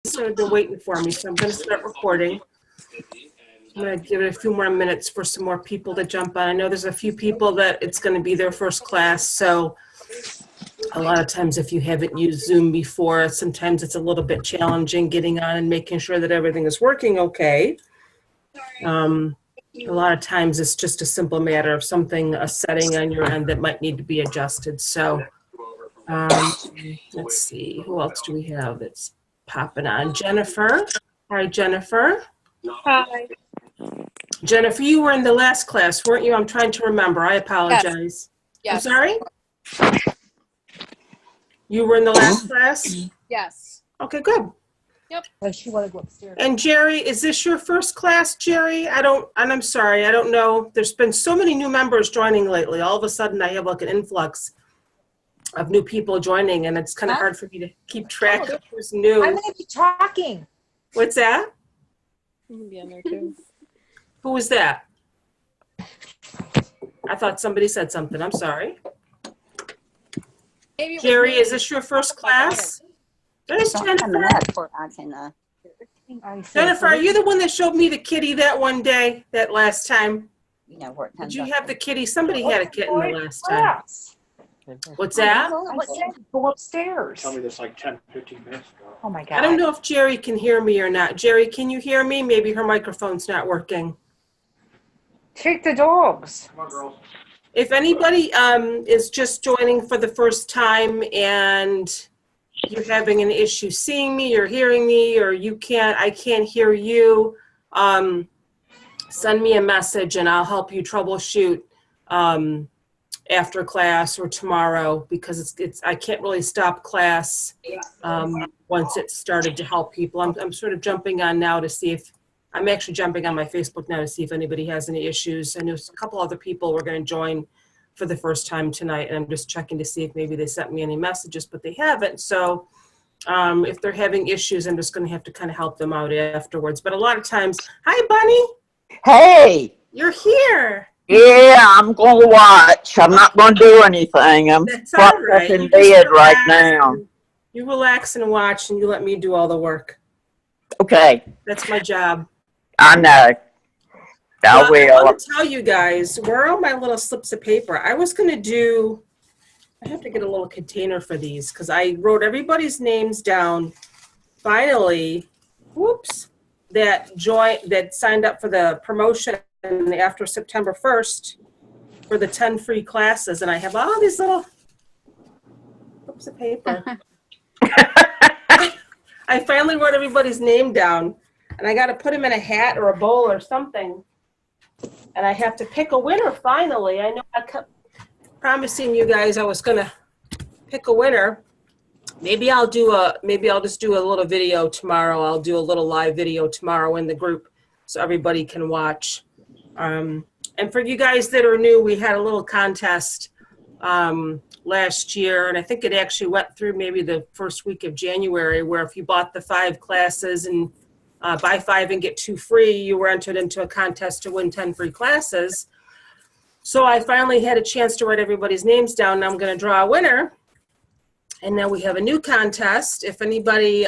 So they're waiting for me, so I'm going to start recording. I'm going to give it a few more minutes for some more people to jump on. I know there's a few people that it's going to be their first class, so a lot of times if you haven't used Zoom before, sometimes it's a little bit challenging getting on and making sure that everything is working okay. A lot of times it's just a simple matter of a setting on your end that might need to be adjusted. So let's see, who else do we have that's popping on? Jennifer. Hi, Jennifer. Hi. Jennifer, you were in the last class, weren't you? I'm trying to remember. I apologize. Yes. I'm sorry? You were in the last class? Yes. Okay, good. Yep. She want to go upstairs. And Jerry, is this your first class, Jerry? I'm sorry, I don't know. There's been so many new members joining lately. All of a sudden, I have like an influx of new people joining, and it's kind of hard for me to keep track of who's new. I'm going to be talking. What's that? I'm gonna be on there too. Who was that? I thought somebody said something. I'm sorry. Maybe it was Jerry, me. is this your first class? There's Jennifer. Jennifer, are you the one that showed me the kitty that one day, that last time? Did you have the kitty? Somebody had a kitten the last time. What's that? I said go upstairs. Tell me this like 10, 15 minutes ago. Oh my God. I don't know if Jerry can hear me or not. Jerry, can you hear me? Maybe her microphone's not working. Take the dogs. Come on, girls. If anybody is just joining for the first time and you're having an issue seeing me or hearing me, or I can't hear you, send me a message and I'll help you troubleshoot after class or tomorrow, because I can't really stop class once it's started to help people. I'm sort of jumping on now to see if I'm actually jumping on my Facebook now to see if anybody has any issues. I know a couple other people were going to join for the first time tonight, and I'm just checking to see if maybe they sent me any messages, but they haven't. So if they're having issues, I'm just going to have to kind of help them out afterwards. But a lot of times, hi, Bunny. Hey. You're here. Yeah, I'm going to watch. I'm not going to do anything. I'm propped up in bed right now. You relax and watch, and you let me do all the work. Okay. That's my job. I know. I will. I want to tell you guys, where are all my little slips of paper? I was going to do, I have to get a little container for these because I wrote everybody's names down. Finally, whoops, that signed up for the promotion after September 1st for the 10 free classes. And I have all these little slips of paper. I finally wrote everybody's name down, and I got to put them in a hat or a bowl or something. And I have to pick a winner finally. I know I kept promising you guys I was going to pick a winner. Maybe I'll just do a little video tomorrow. I'll do a little live video tomorrow in the group so everybody can watch. And for you guys that are new, we had a little contest last year, and I think it actually went through maybe the first week of January, where if you bought the 5 classes and buy 5 and get 2 free, you were entered into a contest to win 10 free classes. So I finally had a chance to write everybody's names down. Now I'm going to draw a winner. And now we have a new contest. If anybody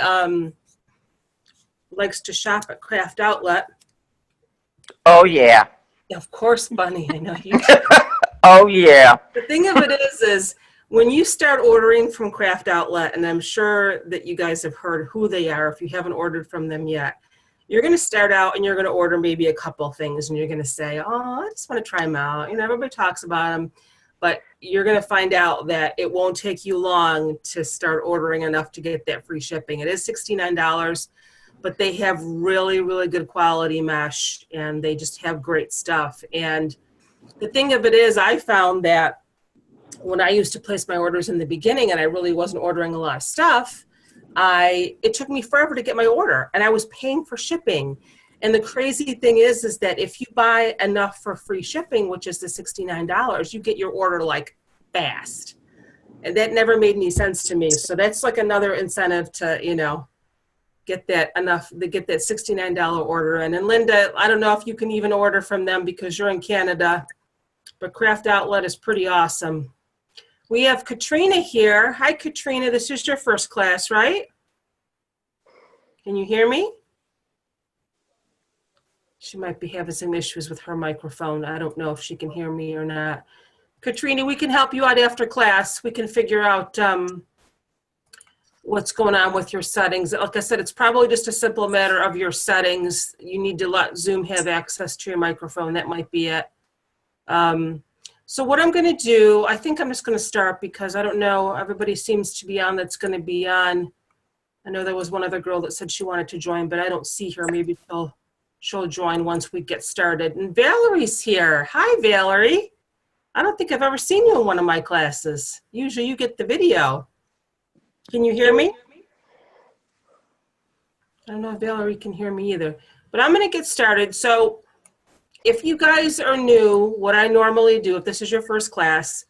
likes to shop at Craft Outlet. Oh, yeah. Of course, Bunny, I know you do. Oh, yeah. The thing of it is when you start ordering from Craft Outlet, and I'm sure that you guys have heard who they are if you haven't ordered from them yet, you're going to start out and you're going to order maybe a couple things, and you're going to say, oh, I just want to try them out. You know, everybody talks about them, but you're going to find out that it won't take you long to start ordering enough to get that free shipping. It is $69, but they have really, really good quality mesh, and they just have great stuff. And the thing of it is, I found that when I used to place my orders in the beginning and I really wasn't ordering a lot of stuff, it took me forever to get my order, and I was paying for shipping. And the crazy thing is that if you buy enough for free shipping, which is the $69, you get your order like fast. And that never made any sense to me. So that's like another incentive to, you know, get that $69 order in. And Linda, I don't know if you can even order from them because you're in Canada, but Craft Outlet is pretty awesome. We have Katrina here. Hi, Katrina. This is your first class, right? Can you hear me? She might be having some issues with her microphone. I don't know if she can hear me or not. Katrina, we can help you out after class. We can figure out what's going on with your settings. Like I said, it's probably just a simple matter of your settings. You need to let Zoom have access to your microphone. That might be it. So what I'm going to do, I think I'm just going to start because I don't know, everybody seems to be on that's going to be on. I know there was one other girl that said she wanted to join, but I don't see her. Maybe she'll join once we get started. And Valerie's here. Hi, Valerie. I don't think I've ever seen you in one of my classes. Usually you get the video. Can you hear me? I don't know if Valerie can hear me either, but I'm going to get started. So if you guys are new, what I normally do, if this is your first class,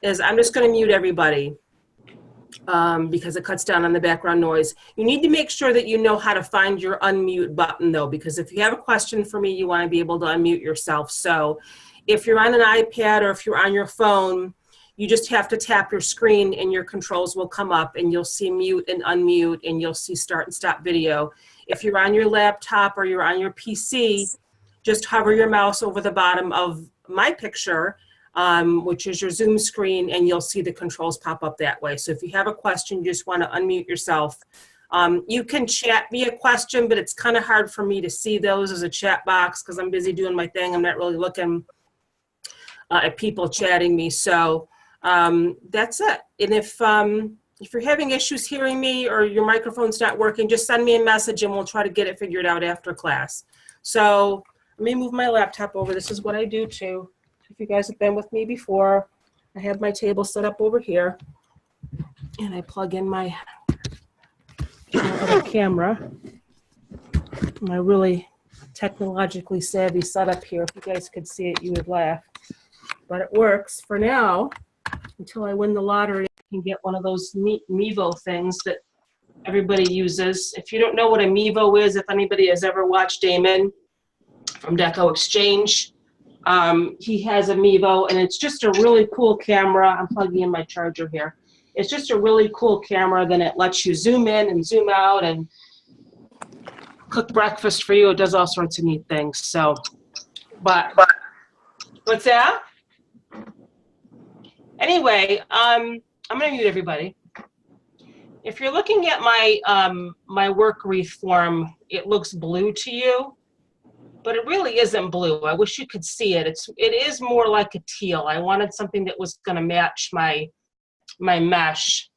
is I'm just going to mute everybody because it cuts down on the background noise. You need to make sure that you know how to find your unmute button though, because if you have a question for me, you want to be able to unmute yourself. So if you're on an iPad or if you're on your phone, you just have to tap your screen and your controls will come up and you'll see mute and unmute and you'll see start and stop video. If you're on your laptop or you're on your PC, just hover your mouse over the bottom of my picture, which is your Zoom screen, and you'll see the controls pop up that way. So if you have a question, you just want to unmute yourself. You can chat via question, but it's kind of hard for me to see those as a chat box because I'm busy doing my thing. I'm not really looking at people chatting me. So that's it. And if you're having issues hearing me or your microphone's not working, just send me a message and we'll try to get it figured out after class. So let me move my laptop over. This is what I do too. If you guys have been with me before, I have my table set up over here and I plug in my other camera. My really technologically savvy setup here. If you guys could see it, you would laugh. But it works for now until I win the lottery and get one of those neat Mevo things that everybody uses. If you don't know what a Mevo is, if anybody has ever watched Damon from Deco Exchange, he has a Mevo and it's just a really cool camera. I'm plugging in my charger here. It's just a really cool camera. Then it lets you zoom in and zoom out and cook breakfast for you. It does all sorts of neat things. So, but what's that? Anyway, I'm gonna mute everybody. If you're looking at my my work wreath form, it looks blue to you, but it really isn't blue. I wish you could see it. It is more like a teal. I wanted something that was gonna match my mesh,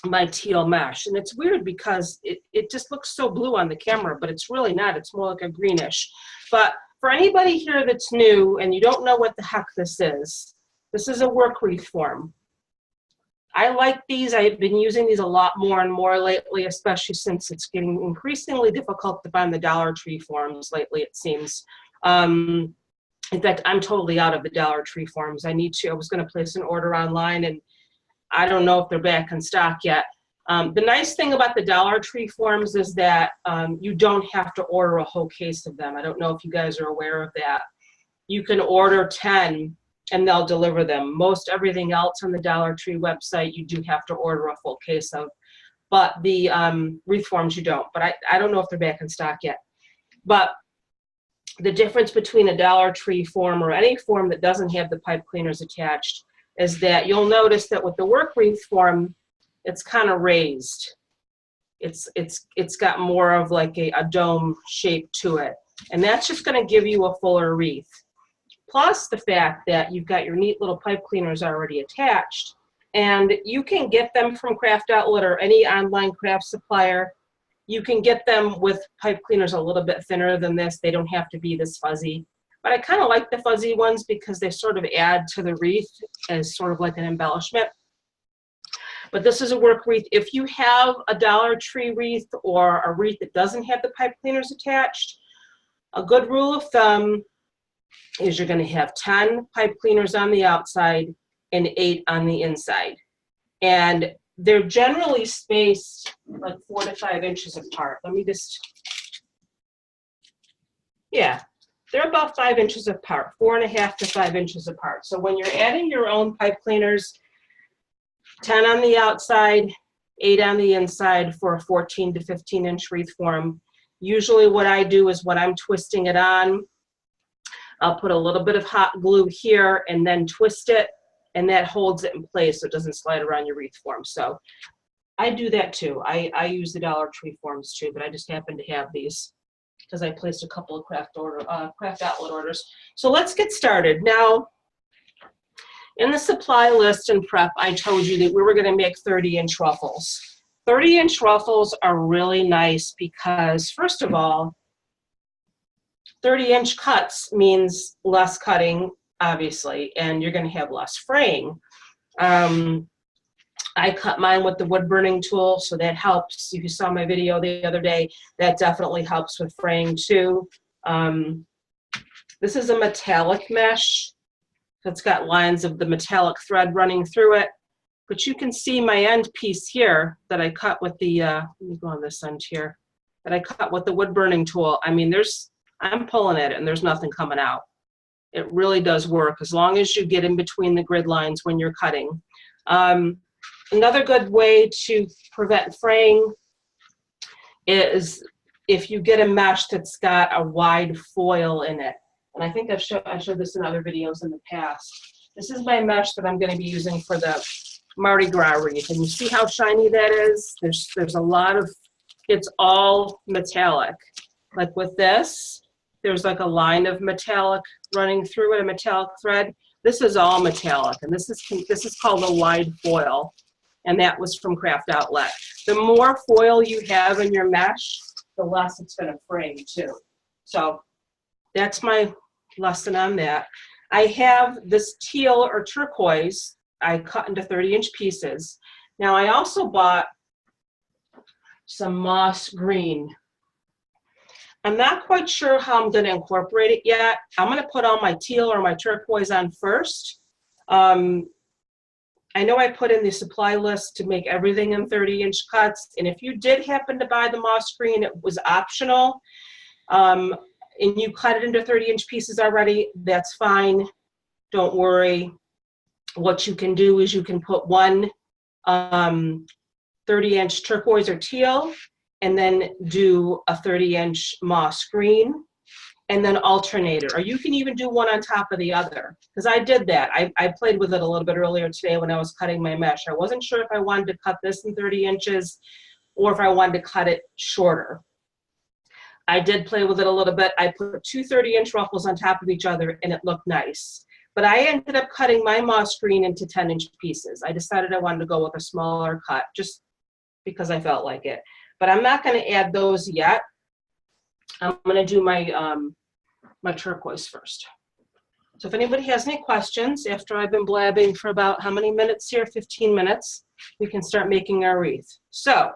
my teal mesh. And it's weird because it just looks so blue on the camera, but it's really not. It's more like a greenish. But for anybody here that's new and you don't know what the heck this is a work wreath form. I like these. I've been using these a lot more and more lately, especially since it's getting increasingly difficult to find the Dollar Tree forms lately, it seems. In fact, I'm totally out of the Dollar Tree forms. I was going to place an order online and I don't know if they're back in stock yet. The nice thing about the Dollar Tree forms is that you don't have to order a whole case of them. I don't know if you guys are aware of that. You can order 10 and they'll deliver them. Most everything else on the Dollar Tree website, you do have to order a full case of. But the wreath forms, you don't. But I don't know if they're back in stock yet. But the difference between a Dollar Tree form or any form that doesn't have the pipe cleaners attached is that you'll notice that with the work wreath form, it's kind of raised. It's got more of like a dome shape to it. And that's just going to give you a fuller wreath. Plus the fact that you've got your neat little pipe cleaners already attached, and you can get them from Craft Outlet or any online craft supplier. You can get them with pipe cleaners a little bit thinner than this. They don't have to be this fuzzy. But I kind of like the fuzzy ones because they sort of add to the wreath as sort of like an embellishment. But this is a work wreath. If you have a Dollar Tree wreath or a wreath that doesn't have the pipe cleaners attached, a good rule of thumb is you're going to have 10 pipe cleaners on the outside and 8 on the inside. And they're generally spaced like 4 to 5 inches apart. Let me just, yeah, they're about 5 inches apart, 4.5 to 5 inches apart. So when you're adding your own pipe cleaners, 10 on the outside, 8 on the inside for a 14 to 15 inch wreath form. Usually what I do is when I'm twisting it on, I'll put a little bit of hot glue here and then twist it, and that holds it in place so it doesn't slide around your wreath form. So I do that too. I use the Dollar Tree forms too, but I just happen to have these because I placed a couple of craft outlet orders. So let's get started. Now, in the supply list and prep, I told you that we were gonna make 30-inch ruffles. 30-inch ruffles are really nice because, first of all, 30-inch cuts means less cutting, obviously, and you're gonna have less fraying. I cut mine with the wood burning tool, so that helps. If you saw my video the other day, that definitely helps with fraying too. This is a metallic mesh. It's got lines of the metallic thread running through it. But you can see my end piece here that I cut with the, let me go on this end here, that I cut with the wood burning tool. I mean, I'm pulling at it and there's nothing coming out. It really does work as long as you get in between the grid lines when you're cutting. Another good way to prevent fraying is if you get a mesh that's got a wide foil in it. And I think I showed this in other videos in the past. This is my mesh that I'm going to be using for the Mardi Gras wreath. And you see how shiny that is? There's a lot of, it's all metallic. Like with this, there's like a line of metallic running through it, a metallic thread. This is all metallic, and this is called a wide foil. And that was from Craft Outlet. The more foil you have in your mesh, the less it's going to fray too. So that's my lesson on that. I have this teal or turquoise I cut into 30-inch pieces. Now I also bought some moss green. I'm not quite sure how I'm going to incorporate it yet. I'm going to put all my teal or my turquoise on first. I know I put in the supply list to make everything in 30-inch cuts, and if you did happen to buy the moss green, it was optional, and you cut it into 30-inch pieces already, that's fine. Don't worry. What you can do is you can put one 30-inch turquoise or teal, and then do a 30-inch moss green, and then alternate it. Or you can even do one on top of the other, because I did that. I played with it a little bit earlier today when I was cutting my mesh. I wasn't sure if I wanted to cut this in 30 inches or if I wanted to cut it shorter. I did play with it a little bit. I put 2 30-inch ruffles on top of each other, and it looked nice. But I ended up cutting my moss green into 10-inch pieces. I decided I wanted to go with a smaller cut just because I felt like it. But I'm not going to add those yet. I'm going to do my my turquoise first. So if anybody has any questions after I've been blabbing for about how many minutes here, 15 minutes, we can start making our wreath. So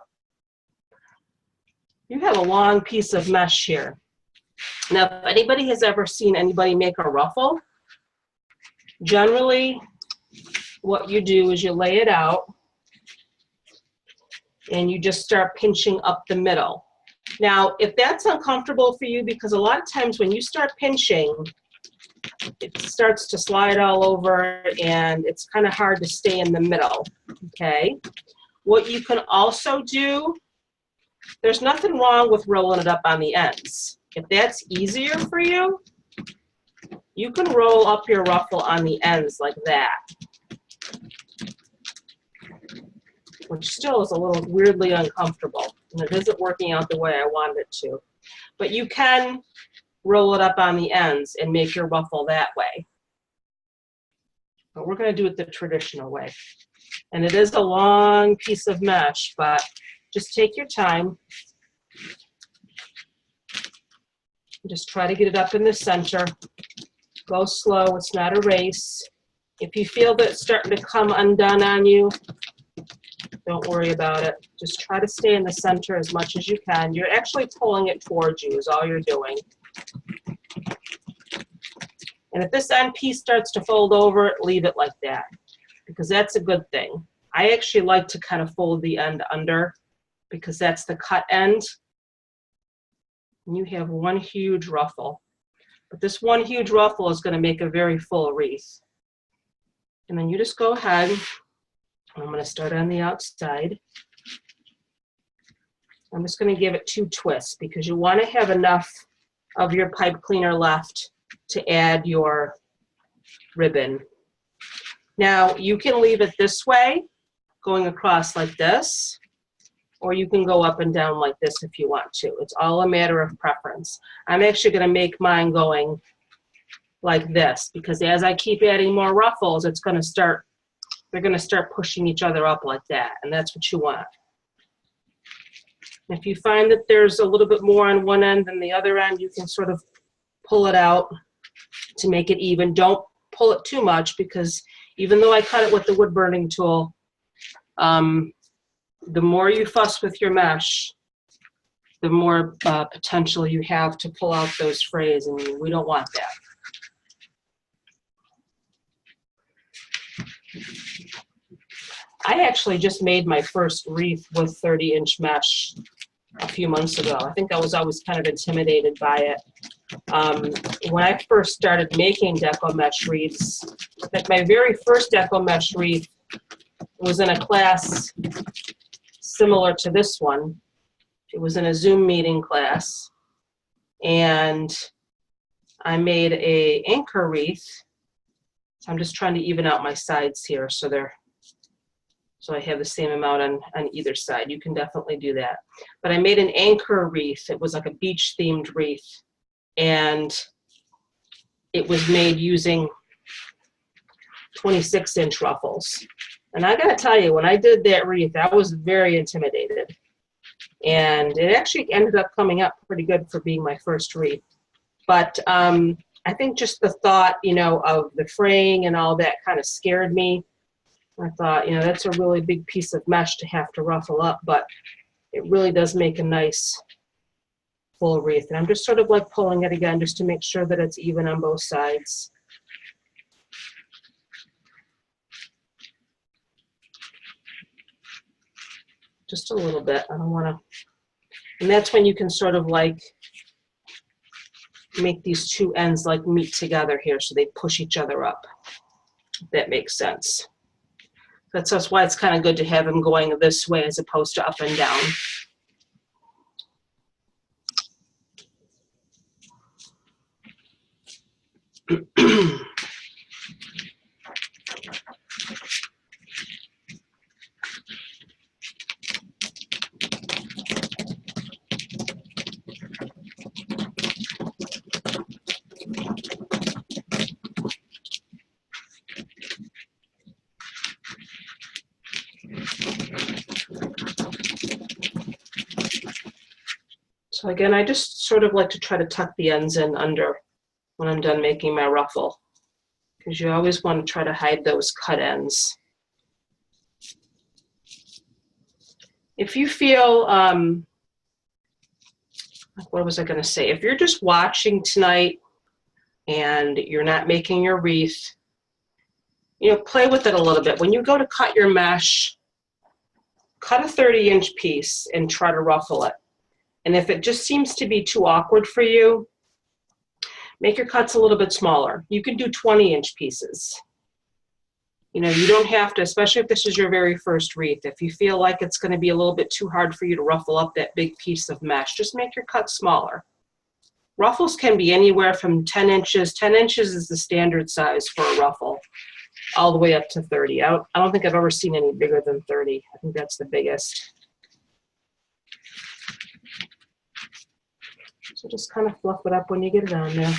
you have a long piece of mesh here. Now, if anybody has ever seen anybody make a ruffle, generally what you do is you lay it out and you just start pinching up the middle. Now, if that's uncomfortable for you, because a lot of times when you start pinching, it starts to slide all over and it's kind of hard to stay in the middle, okay? What you can also do, there's nothing wrong with rolling it up on the ends. If that's easier for you, you can roll up your ruffle on the ends like that, which still is a little weirdly uncomfortable, and it isn't working out the way I wanted it to. But you can roll it up on the ends and make your ruffle that way. But we're going to do it the traditional way. And it is a long piece of mesh, but just take your time. Just try to get it up in the center. Go slow, it's not a race. If you feel that it's starting to come undone on you, don't worry about it. Just try to stay in the center as much as you can. You're actually pulling it towards you is all you're doing. And if this end piece starts to fold over, leave it like that, because that's a good thing. I actually like to kind of fold the end under because that's the cut end. And you have one huge ruffle. But this one huge ruffle is going to make a very full wreath. And then you just go ahead. I'm going to start on the outside. I'm just going to give it 2 twists because you want to have enough of your pipe cleaner left to add your ribbon. Now you can leave it this way, going across like this, or you can go up and down like this if you want to. It's all a matter of preference. I'm actually going to make mine going like this because as I keep adding more ruffles, it's going to start, they're going to start pushing each other up like that, and that's what you want. If you find that there's a little bit more on one end than the other end, you can sort of pull it out to make it even. Don't pull it too much because even though I cut it with the wood burning tool, the more you fuss with your mesh, the more potential you have to pull out those frays, and we don't want that. I actually just made my first wreath with 30-inch mesh a few months ago. I think I was always kind of intimidated by it. When I first started making Deco mesh wreaths, my very first Deco mesh wreath was in a class similar to this one. It was in a Zoom meeting class, and I made a anchor wreath. So I'm just trying to even out my sides here so I have the same amount on either side. You can definitely do that. But I made an anchor wreath. It was like a beach themed wreath, and it was made using 26-inch ruffles. And I gotta tell you, when I did that wreath, I was very intimidated. And it actually ended up coming up pretty good for being my first wreath. But I think just the thought, you know, of the fraying and all that kind of scared me. I thought, you know, that's a really big piece of mesh to have to ruffle up, but it really does make a nice full wreath. And I'm just sort of like pulling it again just to make sure that it's even on both sides. Just a little bit. I don't want to. And that's when you can sort of like make these two ends like meet together here so they push each other up. If that makes sense. That's why it's kind of good to have them going this way as opposed to up and down. So again, I just sort of like to try to tuck the ends in under when I'm done making my ruffle, because you always want to try to hide those cut ends. If you feel, what was I going to say? If you're just watching tonight and you're not making your wreath, you know, play with it a little bit. When you go to cut your mesh, cut a 30-inch piece and try to ruffle it. And if it just seems to be too awkward for you, make your cuts a little bit smaller. You can do 20-inch pieces. You know, you don't have to, especially if this is your very first wreath. If you feel like it's going to be a little bit too hard for you to ruffle up that big piece of mesh, just make your cut smaller. Ruffles can be anywhere from 10 inches. 10 inches is the standard size for a ruffle, all the way up to 30. I don't think I've ever seen any bigger than 30. I think that's the biggest. So just kind of fluff it up when you get it on there.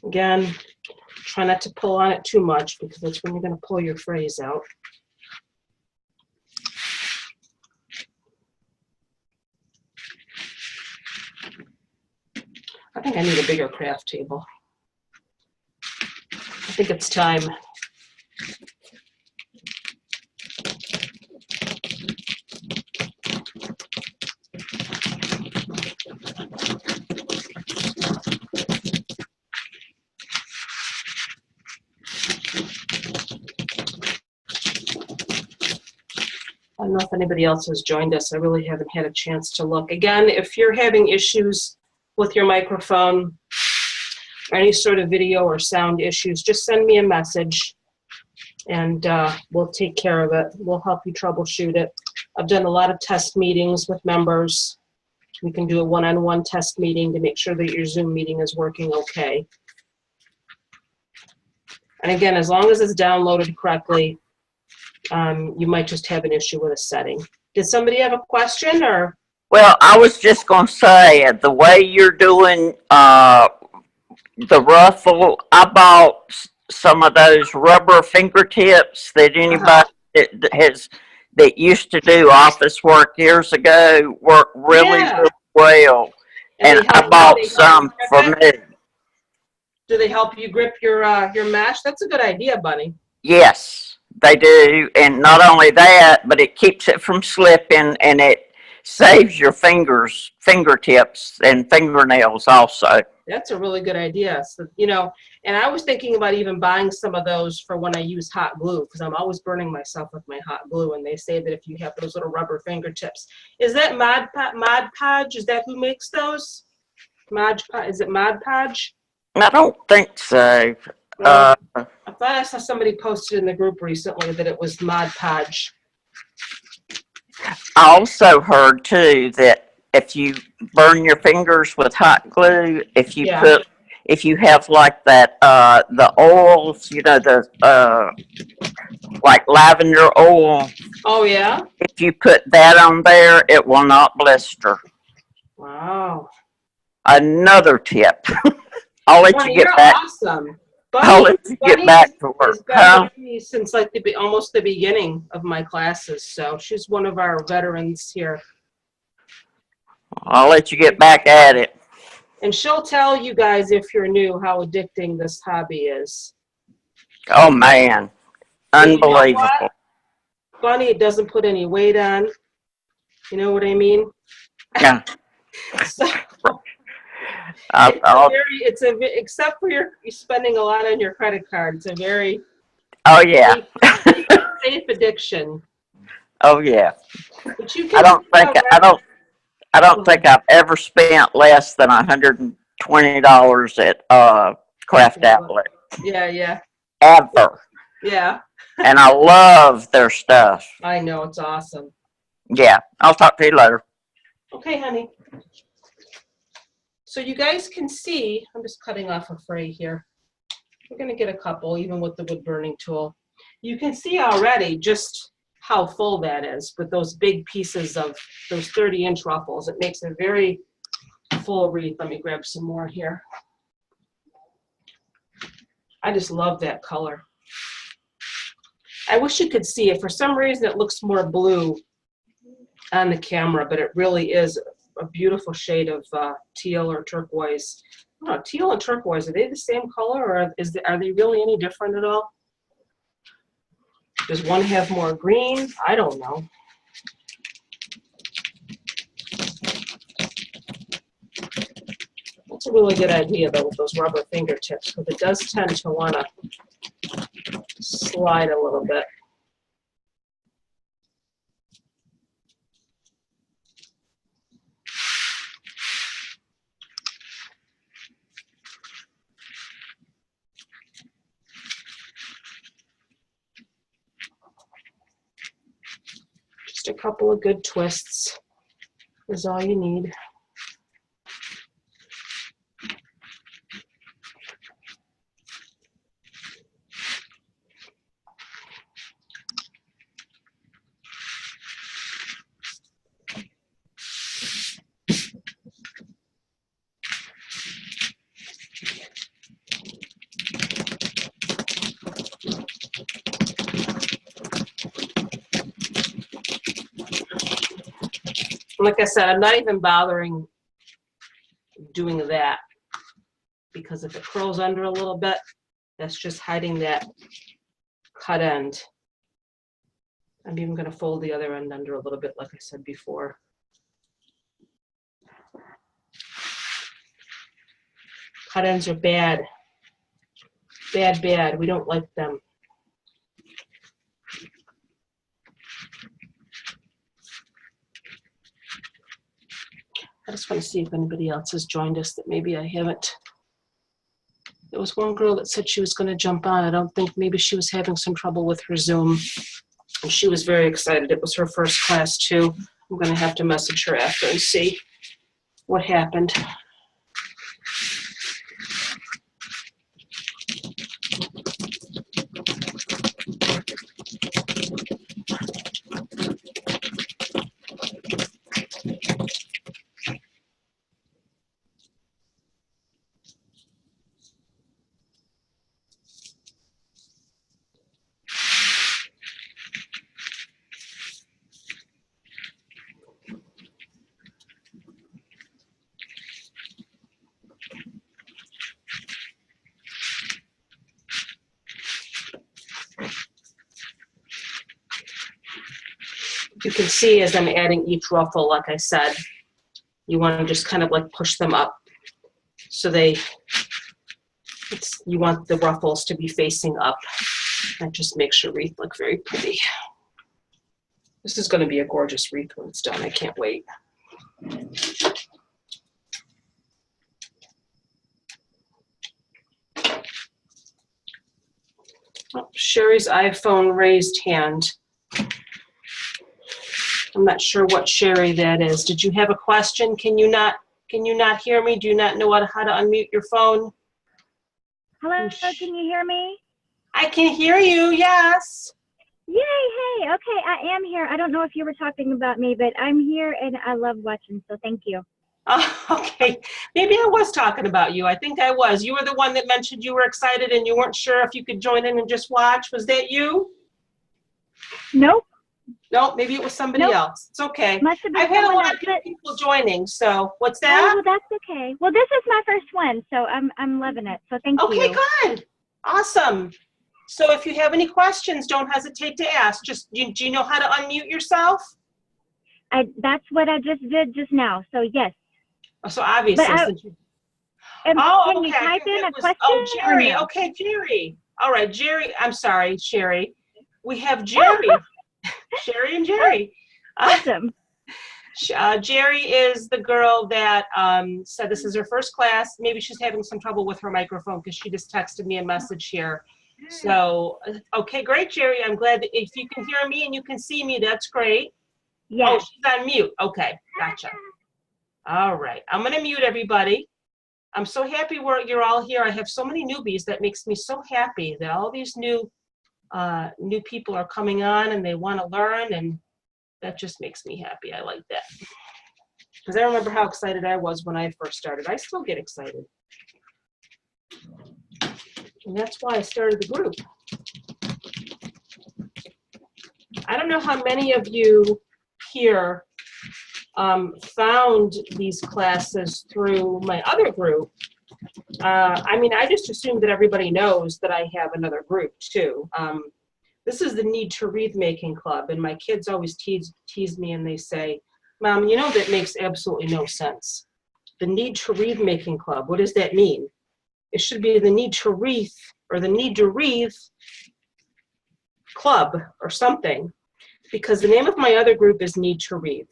Again, try not to pull on it too much because that's when you're going to pull your frays out. I think I need a bigger craft table. I think it's time. I don't know if anybody else has joined us. I really haven't had a chance to look. Again, if you're having issues with your microphone, any sort of video or sound issues, just send me a message and we'll take care of it. We'll help you troubleshoot it. I've done a lot of test meetings with members. We can do a one-on-one test meeting to make sure that your Zoom meeting is working okay. And again, as long as it's downloaded correctly, you might just have an issue with a setting. Did somebody have a question or? Well, I was just going to say, the way you're doing the ruffle, I bought some of those rubber fingertips that anybody that used to do office work years ago work really, really well. And I bought some for me. Do they help you grip your mash? That's a good idea, Bunny. Yes, they do. And not only that, but it keeps it from slipping, and it saves your fingertips and fingernails also. That's a really good idea. So, you know, and I was thinking about even buying some of those for when I use hot glue, because I'm always burning myself with my hot glue, and they say that if you have those little rubber fingertips. Is that Mod Podge? Is that who makes those? Is it Mod Podge? I don't think so. I thought I saw somebody posted in the group recently that it was Mod Podge. I also heard too that if you burn your fingers with hot glue, if you have like that the oils, you know, the like lavender oil. Oh yeah. If you put that on there, it will not blister. Wow. Another tip. I'll let you get back. Awesome. I'll let you get back to work. Huh? Since like almost the beginning of my classes, so she's one of our veterans here. I'll let you get back at it. And she'll tell you guys, if you're new, how addicting this hobby is. Oh man, unbelievable. You know, Bunny, it doesn't put any weight on. You know what I mean? Yeah. So, except for you're spending a lot on your credit card. It's a very safe addiction. Oh yeah. But you can I don't think I've ever spent less than $120 at Craft Outlet. Yeah. Ever. Yeah. And I love their stuff. I know, it's awesome. Yeah. I'll talk to you later. Okay, honey. So you guys can see, I'm just cutting off a fray here. We're going to get a couple, even with the wood burning tool. You can see already just how full that is with those big pieces of those 30-inch ruffles. It makes a very full wreath. Let me grab some more here. I just love that color. I wish you could see it. For some reason, it looks more blue on the camera, but it really is a beautiful shade of teal or turquoise. I don't know, teal and turquoise, are they the same color, or are they really any different at all? Does one have more green? I don't know. That's a really good idea, though, with those rubber fingertips, because it does tend to want to slide a little bit. Just a couple of good twists is all you need. Like I said, I'm not even bothering doing that, because if it curls under a little bit, that's just hiding that cut end. I'm even going to fold the other end under a little bit, like I said before. Cut ends are bad. Bad. We don't like them. I just want to see if anybody else has joined us that maybe I haven't was one girl that said she was going to jump on. I don't think, maybe she was having some trouble with her Zoom. And she was very excited. It was her first class too. I'm going to have to message her after and see what happened. You can see as I'm adding each ruffle, like I said, you want to just kind of like push them up. So you want the ruffles to be facing up. That just makes your wreath look very pretty. This is going to be a gorgeous wreath when it's done. I can't wait. Oh, Sherry's iPhone raised hand. I'm not sure what Sherry that is. Did you have a question? Can you not hear me? Do you not know how to unmute your phone? Hello, can you hear me? I can hear you, yes. Yay, hey, okay, I am here. I don't know if you were talking about me, but I'm here and I love watching, so thank you. Oh, okay, maybe I was talking about you. I think I was. You were the one that mentioned you were excited and you weren't sure if you could join in and just watch. Was that you? Nope. No, maybe it was somebody else. It's okay. Must have been I've had a someone lot else. of people joining, so what's Oh, that? well, that's okay. Well, this is my first one, so I'm loving it, so thank you. Okay, good. Awesome. So if you have any questions, don't hesitate to ask. Just, do you know how to unmute yourself? That's what I just did just now, so yes. Oh, so obviously. Can Okay. you type in a question? Oh, Jerry. Or no? Okay, Jerry. All right, Jerry. I'm sorry, Sherry. We have Jerry. Sherry and Jerry. Awesome. Jerry is the girl that said this is her first class. Maybe she's having some trouble with her microphone because she just texted me a message here. So, okay, great, Jerry. I'm glad that if you can hear me and you can see me, that's great. Yeah. Oh, she's on mute. Okay, gotcha. All right, I'm going to mute everybody. I'm so happy you're all here. I have so many newbies. That makes me so happy that all these new people are coming on and they want to learn, and that just makes me happy. I like that. Because I remember how excited I was when I first started. I still get excited. And that's why I started the group. I don't know how many of you here found these classes through my other group. I mean, I just assumed that everybody knows that I have another group too. This is the Need to Wreath Making Club, and my kids always tease me and they say, Mom, you know that makes absolutely no sense. The Need to Wreath Making Club, what does that mean? It should be the Need to Wreath or the Need to Wreath Club or something, because the name of my other group is Need to Wreath.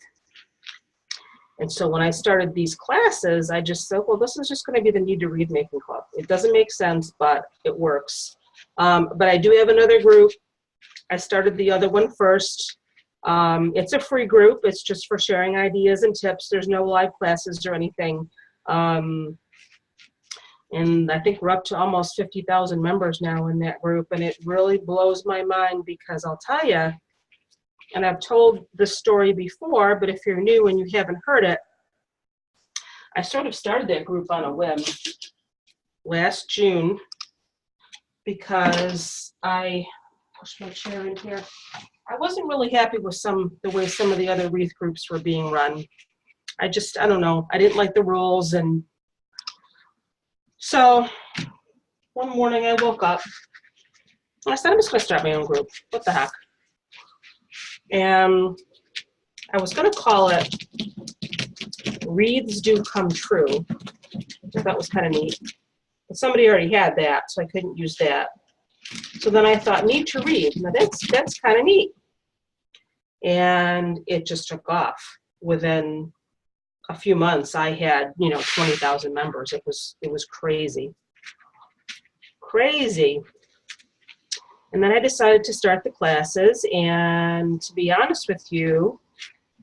And so when I started these classes, I just said, well, this is just going to be the Need to Wreath Making Club. It doesn't make sense, but it works. But I do have another group. I started the other one first. It's a free group. It's just for sharing ideas and tips. There's no live classes or anything. And I think we're up to almost 50,000 members now in that group. And it really blows my mind because I'll tell you, and I've told this story before, but if you're new and you haven't heard it, I sort of started that group on a whim last June because I pushed my chair in here. I wasn't really happy with the way some of the other wreath groups were being run. I don't know. I didn't like the rules, and so one morning I woke up and I said, I'm just going to start my own group. What the heck? And I was going to call it Wreaths Do Come True. I thought that was kind of neat. But somebody already had that, so I couldn't use that. So then I thought, Need to Wreath. Now that's kind of neat. And it just took off. Within a few months, I had 20,000 members. It was crazy. crazy. And then I decided to start the classes, and to be honest with you,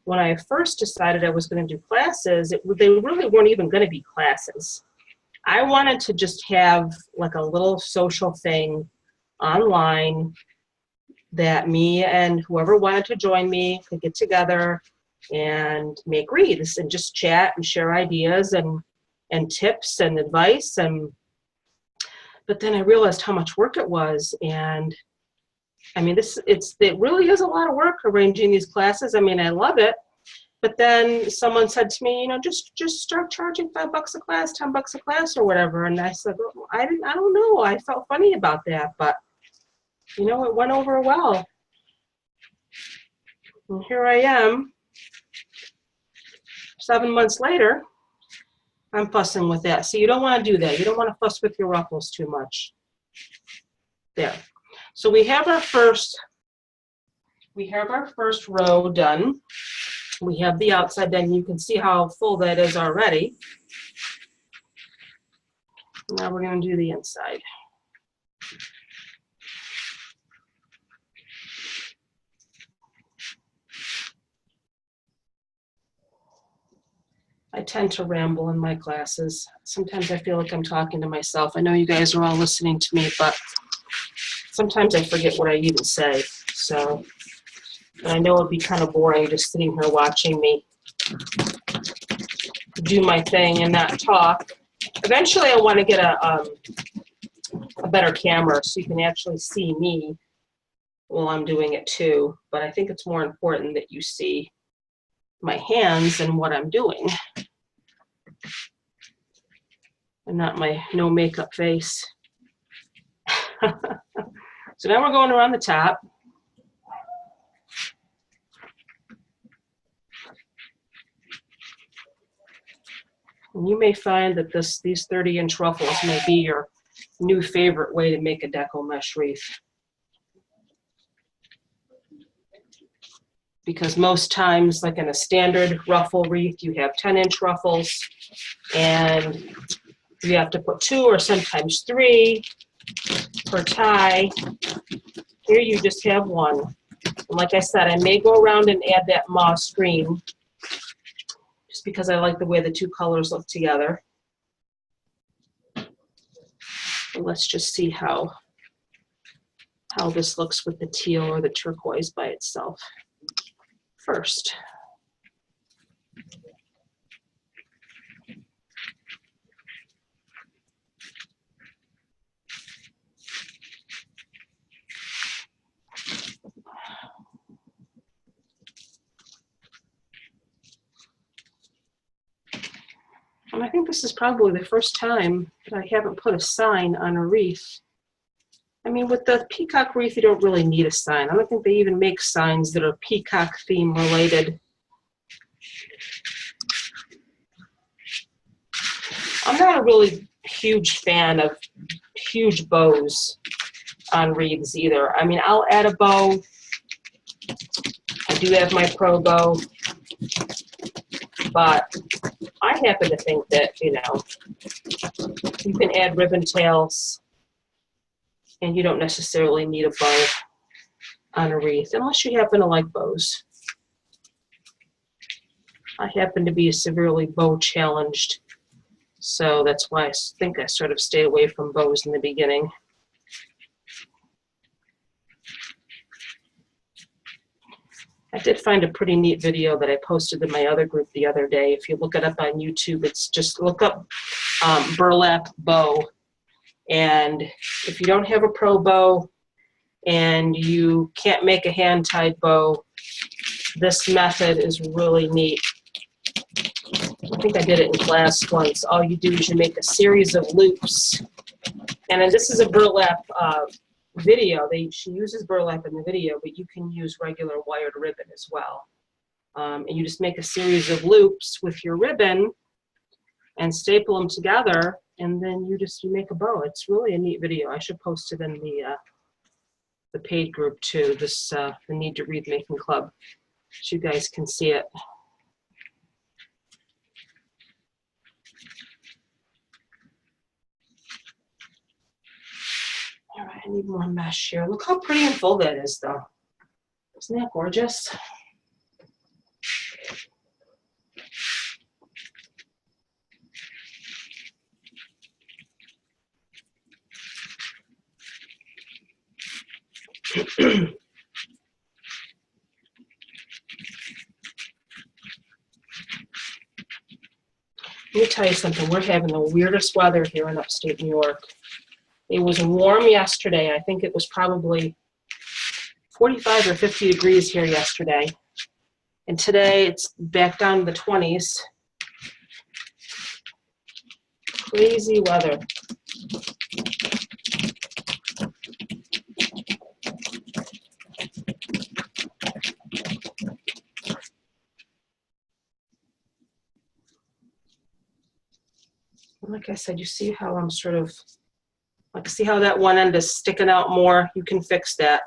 when I first decided I was going to do classes, they really weren't even going to be classes. I wanted to just have like a little social thing online that me and whoever wanted to join me could get together and make wreaths and just chat and share ideas and tips and advice. But then I realized how much work it was, and I mean, it really is a lot of work arranging these classes. I mean, I love it, but then someone said to me, you know, just start charging $5 a class, $10 a class, or whatever. And I said, well, I don't know. I felt funny about that, but you know, it went over well. And here I am, 7 months later. I'm fussing with that. So you don't want to do that. You don't want to fuss with your ruffles too much. There. So we have our first row done. We have the outside done. You can see how full that is already. Now we're going to do the inside. I tend to ramble in my classes. Sometimes I feel like I'm talking to myself. I know you guys are all listening to me, but sometimes I forget what I even say. So, and I know it'd be kind of boring just sitting here watching me do my thing and not talk. Eventually I want to get a better camera so you can actually see me while I'm doing it too. But I think it's more important that you see my hands and what I'm doing, and not my no makeup face. So now we're going around the top. And you may find that these 30-inch ruffles may be your new favorite way to make a Deco mesh wreath. Because most times, like in a standard ruffle wreath, you have 10-inch ruffles, and you have to put 2 or sometimes 3 per tie. Here you just have 1. And like I said, I may go around and add that moss green just because I like the way the 2 colors look together. And let's just see how this looks with the teal or the turquoise by itself first. And I think this is probably the first time that I haven't put a sign on a wreath. I mean, with the peacock wreath, you don't really need a sign. I don't think they even make signs that are peacock theme related. I'm not a really huge fan of huge bows on wreaths either. I mean, I'll add a bow. I do have my pro bow, but I happen to think that, you know, you can add ribbon tails and you don't necessarily need a bow on a wreath unless you happen to like bows. I happen to be severely bow challenged, so that's why I think I sort of stayed away from bows in the beginning. I did find a pretty neat video that I posted in my other group the other day. If you look it up on YouTube, it's just look up burlap bow. And if you don't have a pro bow and you can't make a hand-tied bow, this method is really neat. I think I did it in class once. All you do is you make a series of loops. And then this is a burlap video. She uses burlap in the video, but you can use regular wired ribbon as well. And you just make a series of loops with your ribbon and staple them together, and then you make a bow. It's really a neat video. I should post it in the paid group too, the Need to Read Making Club, so you guys can see it. All right, I need more mesh here. Look how pretty and full that is, though. Isn't that gorgeous? Let me tell you something. We're having the weirdest weather here in upstate New York. It was warm yesterday. I think it was probably 45 or 50 degrees here yesterday. And today it's back down to the 20s. Crazy weather. Like I said, you see how I'm sort of, like, see how that one end is sticking out more? You can fix that.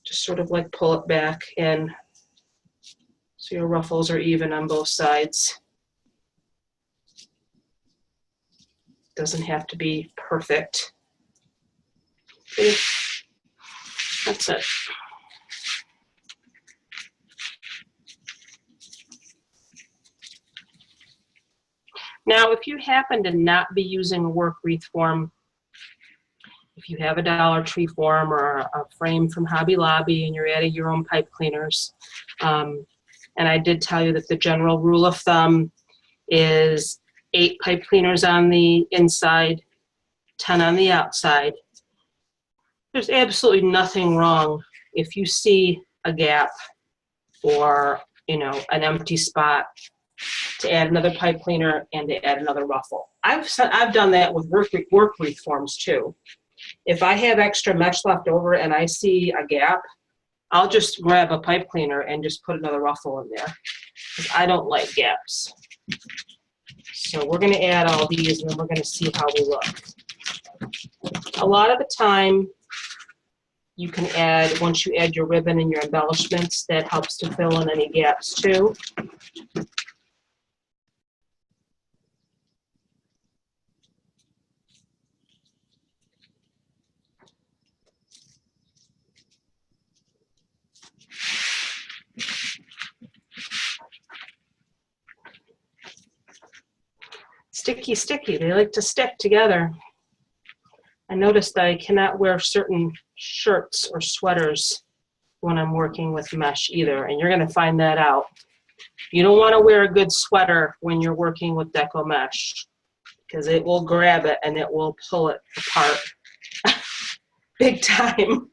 Just sort of like pull it back in so your ruffles are even on both sides. Doesn't have to be perfect. Okay. That's it. Now, if you happen to not be using a work wreath form, if you have a Dollar Tree form or a frame from Hobby Lobby and you're adding your own pipe cleaners, and I did tell you that the general rule of thumb is 8 pipe cleaners on the inside, 10 on the outside. There's absolutely nothing wrong if you see a gap or, you know, an empty spot to add another pipe cleaner and to add another ruffle. I've done that with work wreath forms too. If I have extra mesh left over and I see a gap, I'll just grab a pipe cleaner and just put another ruffle in there, because I don't like gaps. So we're going to add all these and then we're going to see how we look. A lot of the time you can add, once you add your ribbon and your embellishments, that helps to fill in any gaps too. Sticky, sticky. They like to stick together. I noticed that I cannot wear certain shirts or sweaters when I'm working with mesh either, and you're going to find that out. You don't want to wear a good sweater when you're working with Deco mesh, because it will grab it and it will pull it apart big time.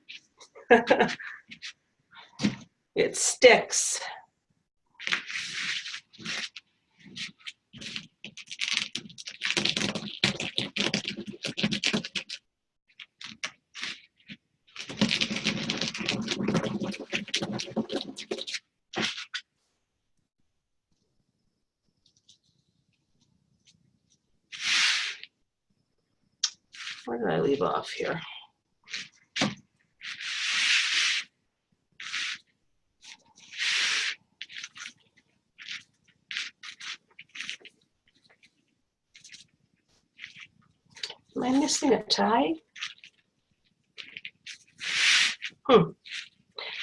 It sticks. Where did I leave off here? Am I missing a tie?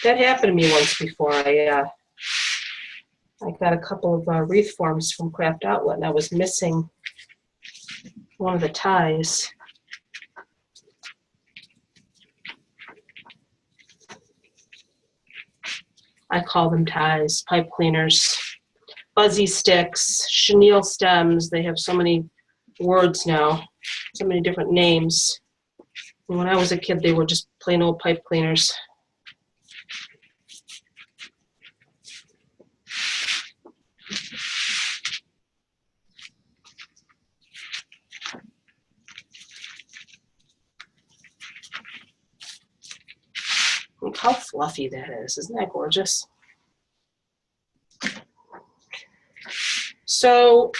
That happened to me once before. I got a couple of wreath forms from Craft Outlet and I was missing one of the ties. I call them ties, pipe cleaners, fuzzy sticks, chenille stems. They have so many words now, so many different names. And when I was a kid, they were just plain old pipe cleaners. Look how fluffy that is. Isn't that gorgeous? So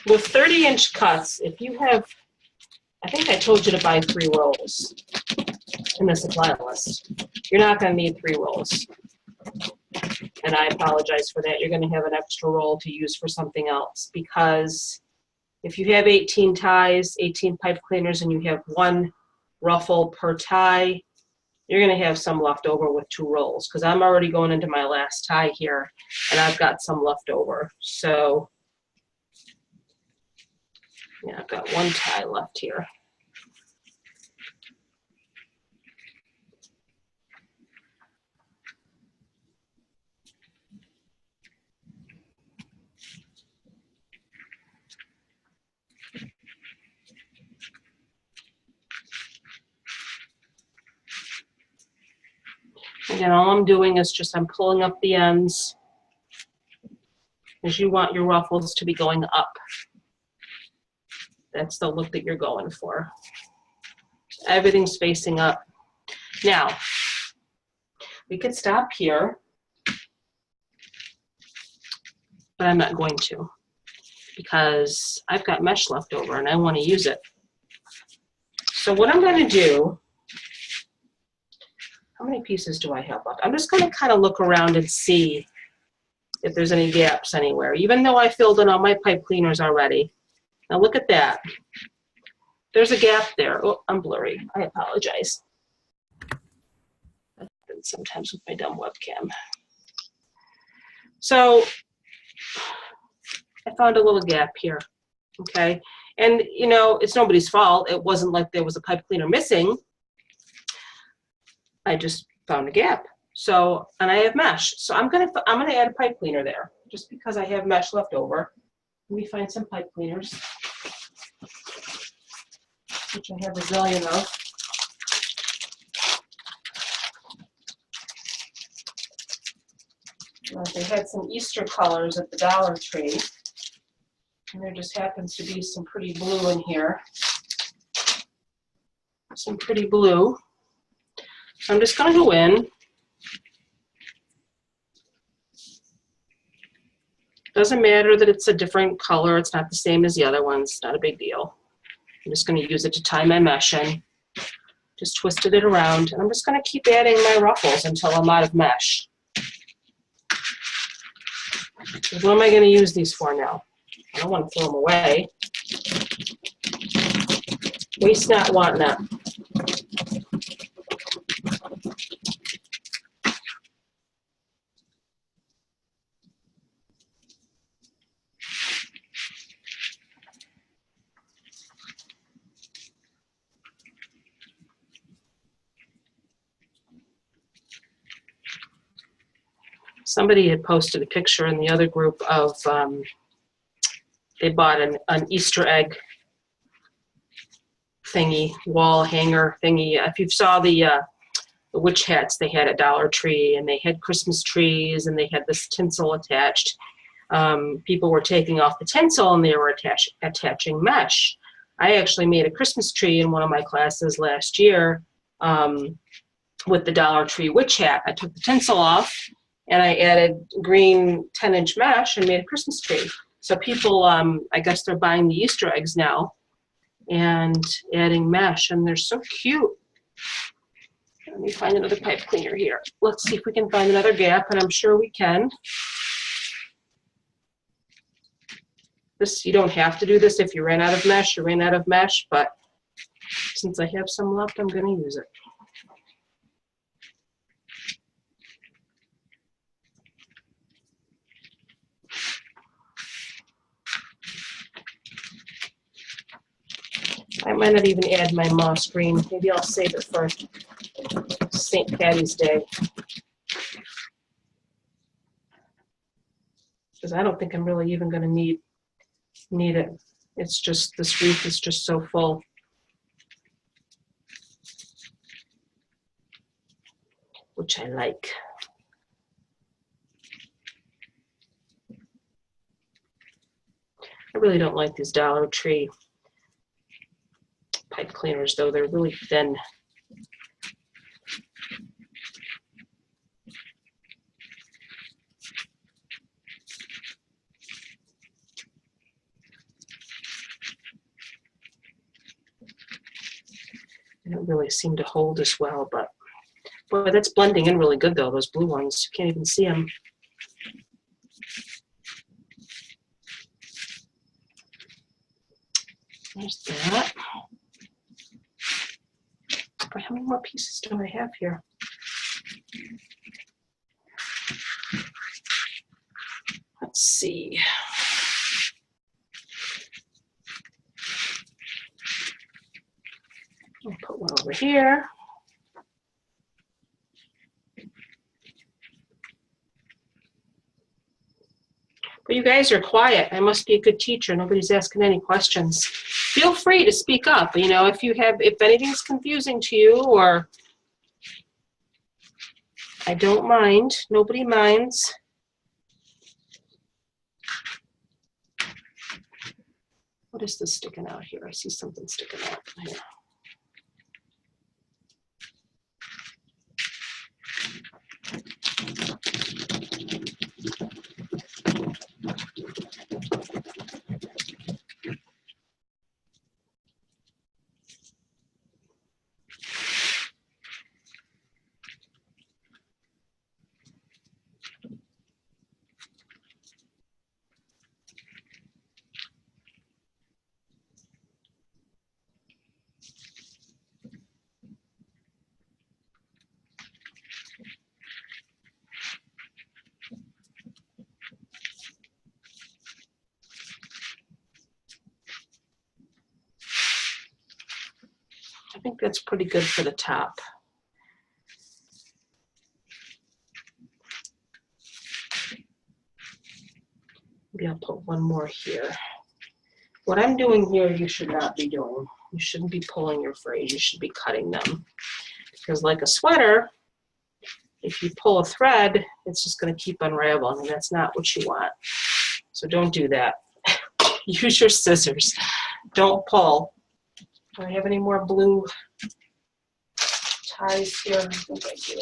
with 30-inch cuts, if you have, I think I told you to buy 3 rolls in the supply list. You're not going to need 3 rolls. And I apologize for that. You're going to have an extra roll to use for something else, because if you have 18 ties, 18 pipe cleaners, and you have 1 ruffle per tie, you're gonna have some left over with 2 rolls, because I'm already going into my last tie here, and I've got some left over. So yeah, I've got 1 tie left here. Again, all I'm doing is just I'm pulling up the ends, because you want your ruffles to be going up. That's the look that you're going for. Everything's facing up. Now, we could stop here, but I'm not going to, because I've got mesh left over and I want to use it. So what I'm going to do, how many pieces do I have left? I'm just going to kind of look around and see if there's any gaps anywhere, even though I filled in all my pipe cleaners already. Now look at that. There's a gap there. Oh, I'm blurry. I apologize. That happens sometimes with my dumb webcam. So I found a little gap here, okay? And you know, it's nobody's fault. It wasn't like there was a pipe cleaner missing. I just found a gap. So, and I have mesh. So I'm gonna add a pipe cleaner there, just because I have mesh left over. Let me find some pipe cleaners, which I have a zillion of. They had some Easter colors at the Dollar Tree, and there just happens to be some pretty blue in here. Some pretty blue. So I'm just going to go in. Doesn't matter that it's a different color. It's not the same as the other ones. Not a big deal. I'm just going to use it to tie my mesh in. Just twisted it around. And I'm just going to keep adding my ruffles until I'm out of mesh. What am I going to use these for now? I don't want to throw them away. Waste not, want not. Somebody had posted a picture in the other group of, they bought an Easter egg thingy, wall hanger thingy. If you saw the witch hats they had at Dollar Tree, and they had Christmas trees, and they had this tinsel attached. People were taking off the tinsel and they were attaching mesh. I actually made a Christmas tree in one of my classes last year with the Dollar Tree witch hat. I took the tinsel off and I added green 10-inch mesh and made a Christmas tree. So people, I guess they're buying the Easter eggs now and adding mesh, and they're so cute. Let me find another pipe cleaner here. Let's see if we can find another gap, and I'm sure we can. This, you don't have to do this. If you ran out of mesh, you ran out of mesh, but since I have some left, I'm going to use it. I might not even add my moss green. Maybe I'll save it for St. Patty's Day. Because I don't think I'm really even going to need it. It's just, this wreath is just so full. Which I like. I really don't like these Dollar Tree pipe cleaners, though. They're really thin. They don't really seem to hold as well, but boy, that's blending in really good, though. Those blue ones, you can't even see them. There's that. How many more pieces do I have here? Let's see. I'll put one over here. But you guys are quiet. I must be a good teacher. Nobody's asking any questions. Feel free to speak up. You know, if anything's confusing to you, or I don't mind. Nobody minds. What is this sticking out here? I see something sticking out here. I think that's pretty good for the top. Maybe I'll put one more here. What I'm doing here, you should not be doing. You shouldn't be pulling your frays. You should be cutting them. Because like a sweater, if you pull a thread, it's just going to keep unraveling, and that's not what you want. So don't do that. Use your scissors. Don't pull. Do I have any more blue ties here? I think I do.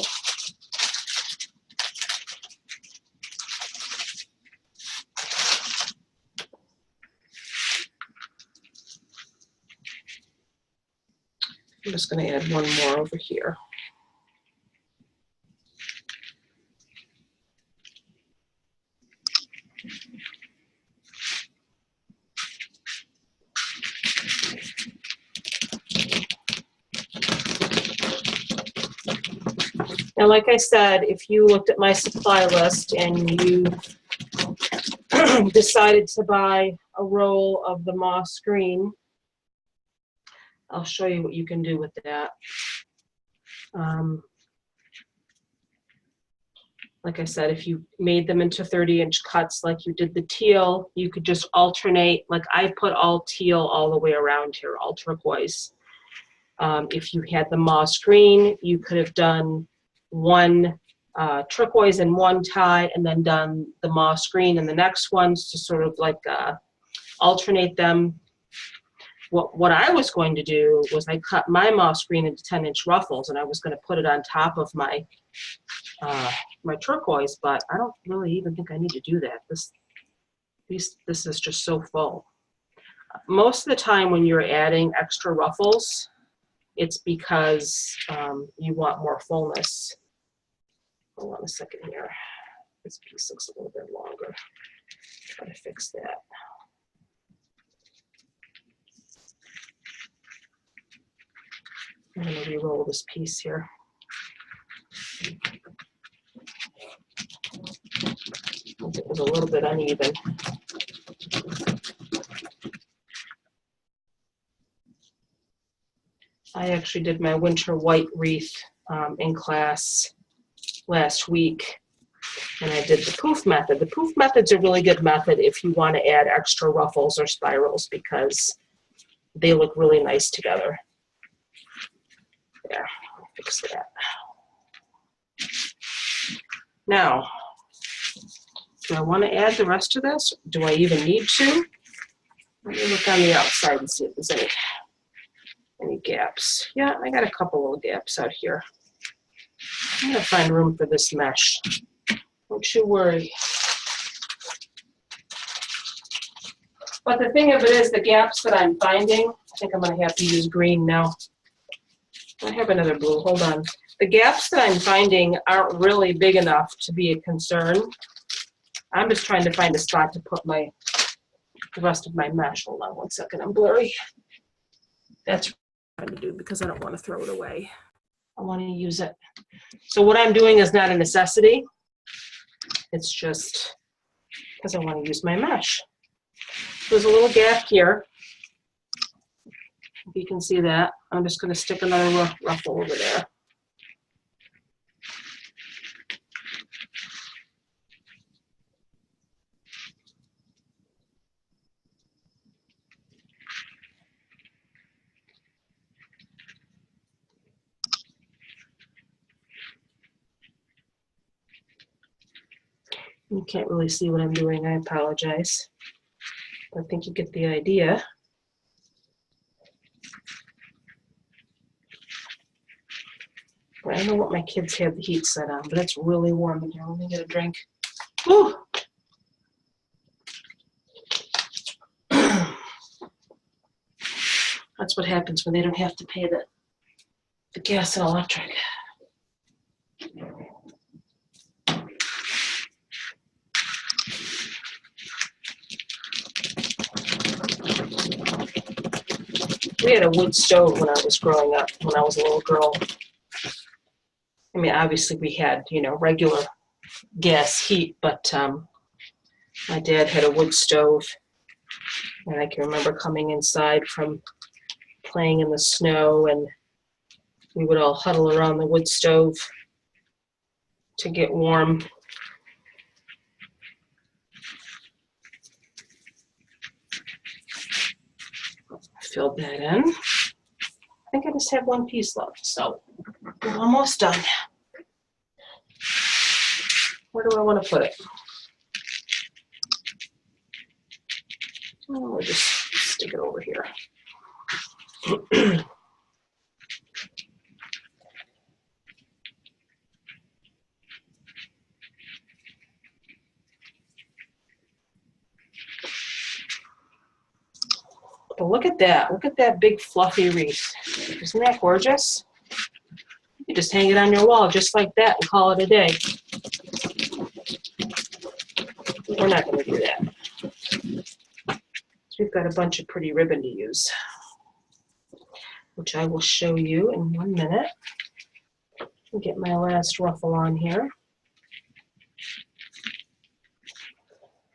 I'm just going to add one more over here. Now, like I said, if you looked at my supply list and you decided to buy a roll of the moss green, I'll show you what you can do with that. Like I said, if you made them into 30-inch cuts like you did the teal, you could just alternate. Like I put all teal all the way around here, all turquoise. If you had the moss green, you could have done one turquoise and one tie, and then done the moss green and the next ones to sort of like alternate them. What I was going to do was I cut my moss green into 10-inch ruffles, and I was going to put it on top of my my turquoise, but I don't really even think I need to do that. This is just so full. Most of the time when you're adding extra ruffles, it's because you want more fullness. Hold on a second here. This piece looks a little bit longer. Try to fix that. I'm going to re-roll this piece here. It was a little bit uneven. I actually did my winter white wreath in class last week, and I did the poof method. The poof method's a really good method if you want to add extra ruffles or spirals because they look really nice together. Yeah, I'll fix that. Now, do I want to add the rest of this? Do I even need to? Let me look on the outside and see if there's any gaps. Yeah, I got a couple little gaps out here. I'm going to find room for this mesh. Don't you worry. But the thing of it is, the gaps that I'm finding, I think I'm going to have to use green now. I have another blue, hold on. The gaps that I'm finding aren't really big enough to be a concern. I'm just trying to find a spot to put the rest of my mesh. Hold on one second, I'm blurry. That's to do because I don't want to throw it away. I want to use it. So what I'm doing is not a necessity. It's just because I want to use my mesh. There's a little gap here. If you can see that, I'm just going to stick another ruffle over there. You can't really see what I'm doing, I apologize. I think you get the idea. I don't know what my kids have the heat set on, but it's really warm in here. Let me get a drink. Whew. That's what happens when they don't have to pay the gas and electric. We had a wood stove when I was growing up, when I was a little girl. I mean, obviously we had, you know, regular gas heat, but my dad had a wood stove. And I can remember coming inside from playing in the snow, and we would all huddle around the wood stove to get warm. Filled that in. I think I just have one piece left, so we're almost done. Where do I want to put it? Oh, we'll just stick it over here. But look at that. Look at that big fluffy wreath. Isn't that gorgeous? You just hang it on your wall just like that and call it a day. We're not going to do that. We've got a bunch of pretty ribbon to use, which I will show you in 1 minute. I'll get my last ruffle on here.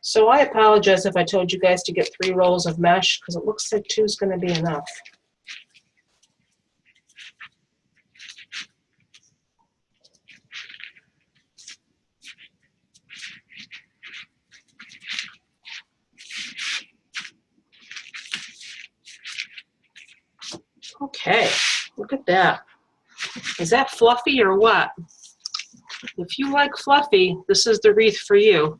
So I apologize if I told you guys to get 3 rolls of mesh, because it looks like 2 is going to be enough. Okay, look at that. Is that fluffy or what? If you like fluffy, this is the wreath for you.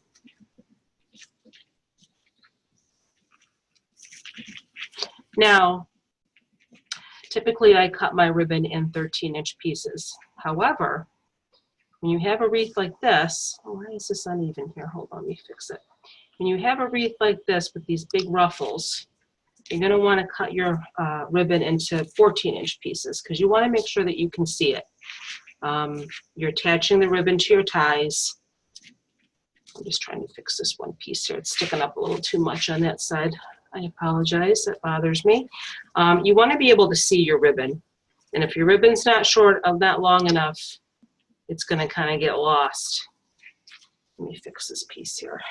Now, typically I cut my ribbon in 13-inch pieces. However, when you have a wreath like this, oh, why is this uneven here? Hold on, let me fix it. When you have a wreath like this with these big ruffles, you're going to want to cut your ribbon into 14-inch pieces because you want to make sure that you can see it. You're attaching the ribbon to your ties. I'm just trying to fix this one piece here. It's sticking up a little too much on that side. I apologize, that bothers me. You want to be able to see your ribbon. And if your ribbon's not short, not long enough, it's going to kind of get lost. Let me fix this piece here.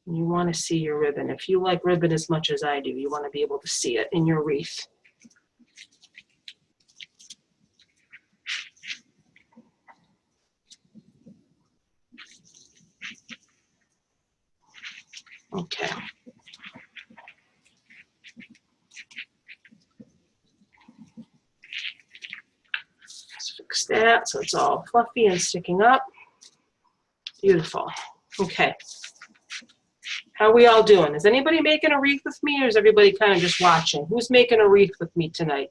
You want to see your ribbon. If you like ribbon as much as I do, you want to be able to see it in your wreath. Okay. Let's fix that so it's all fluffy and sticking up. Beautiful. Okay. How are we all doing? Is anybody making a wreath with me, or is everybody kind of just watching? Who's making a wreath with me tonight?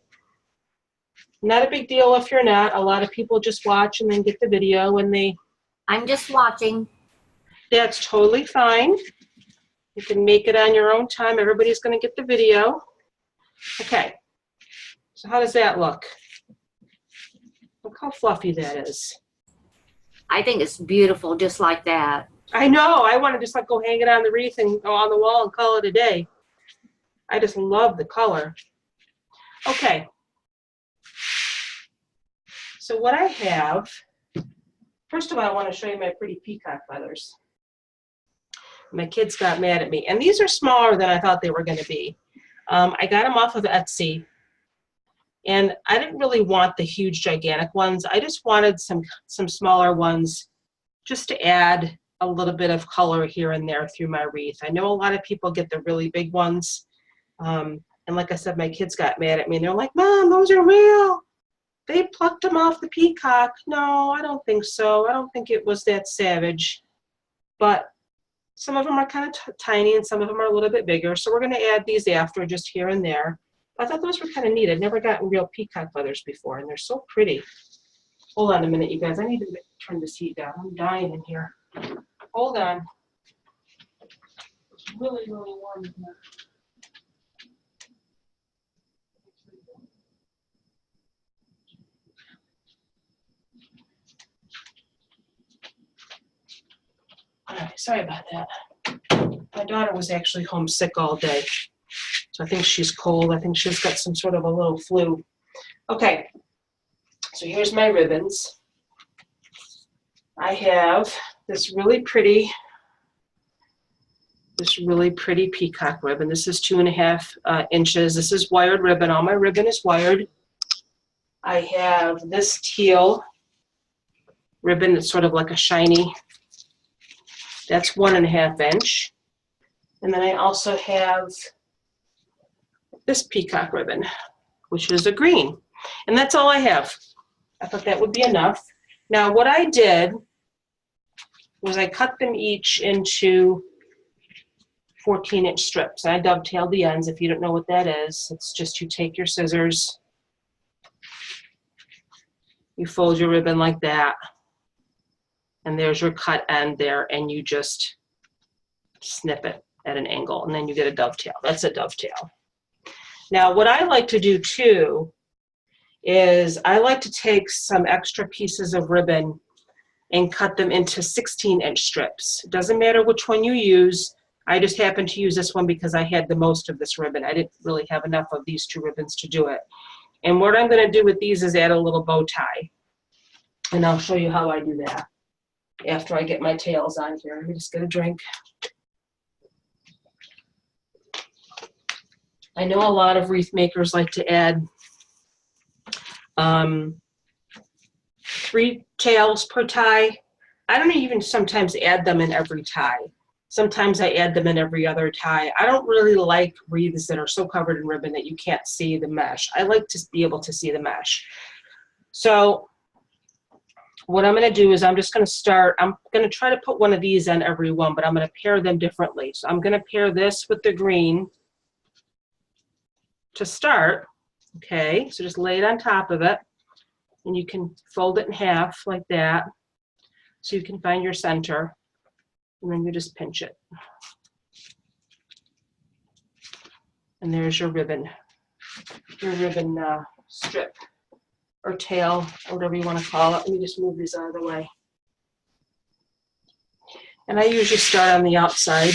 Not a big deal if you're not. A lot of people just watch and then get the video and they... I'm just watching. That's totally fine. You can make it on your own time. Everybody's going to get the video. Okay. So how does that look? Look how fluffy that is. I think it's beautiful just like that. I know. I want to just like go hang it on the wreath and go on the wall and call it a day. I just love the color. Okay. So what I have, first of all, I want to show you my pretty peacock feathers. My kids got mad at me. And these are smaller than I thought they were going to be. I got them off of Etsy. And I didn't really want the huge, gigantic ones. I just wanted some smaller ones just to add a little bit of color here and there through my wreath. I know a lot of people get the really big ones. And like I said, my kids got mad at me. And they're like, Mom, those are real. They plucked them off the peacock. No, I don't think so. I don't think it was that savage. But some of them are kind of tiny and some of them are a little bit bigger. So we're going to add these after, just here and there. I thought those were kind of neat. I'd never gotten real peacock feathers before, and they're so pretty. Hold on a minute, you guys. I need to turn this heat down. I'm dying in here. Hold on. It's really, really warm in here. All right, sorry about that. My daughter was actually homesick all day. So I think she's cold. I think she's got some sort of a little flu. Okay, so here's my ribbons. I have this really pretty peacock ribbon. This is 2.5 inches. This is wired ribbon. All my ribbon is wired. I have this teal ribbon that's sort of like a shiny. That's 1.5 inch. And then I also have this peacock ribbon, which is a green. And that's all I have. I thought that would be enough. Now what I did was I cut them each into 14-inch strips. I dovetailed the ends. If you don't know what that is, it's just you take your scissors, you fold your ribbon like that, and there's your cut end there, and you just snip it at an angle, and then you get a dovetail. That's a dovetail. Now, what I like to do too is I like to take some extra pieces of ribbon and cut them into 16-inch strips. It doesn't matter which one you use. I just happened to use this one because I had the most of this ribbon. I didn't really have enough of these two ribbons to do it. And what I'm going to do with these is add a little bow tie. And I'll show you how I do that after I get my tails on here. Let me just get a drink. I know a lot of wreath makers like to add 3 tails per tie. I don't even sometimes add them in every tie. Sometimes I add them in every other tie. I don't really like wreaths that are so covered in ribbon that you can't see the mesh. I like to be able to see the mesh. So what I'm going to do is I'm just going to start, I'm going to try to put one of these in every one, but I'm going to pair them differently. So I'm going to pair this with the green to start. Okay, so just lay it on top of it, and you can fold it in half like that so you can find your center, and then you just pinch it. And there's your ribbon strip or tail, or whatever you want to call it. Let me just move these out of the way. And I usually start on the outside.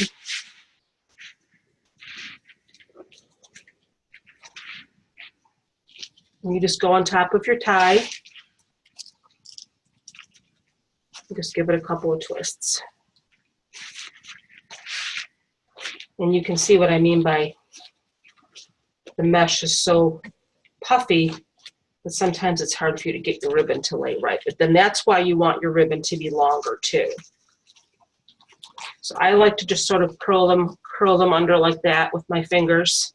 And you just go on top of your tie. Just give it a couple of twists. And you can see what I mean by the mesh is so puffy that sometimes it's hard for you to get your ribbon to lay right. But then that's why you want your ribbon to be longer too. So I like to just sort of curl them under like that with my fingers.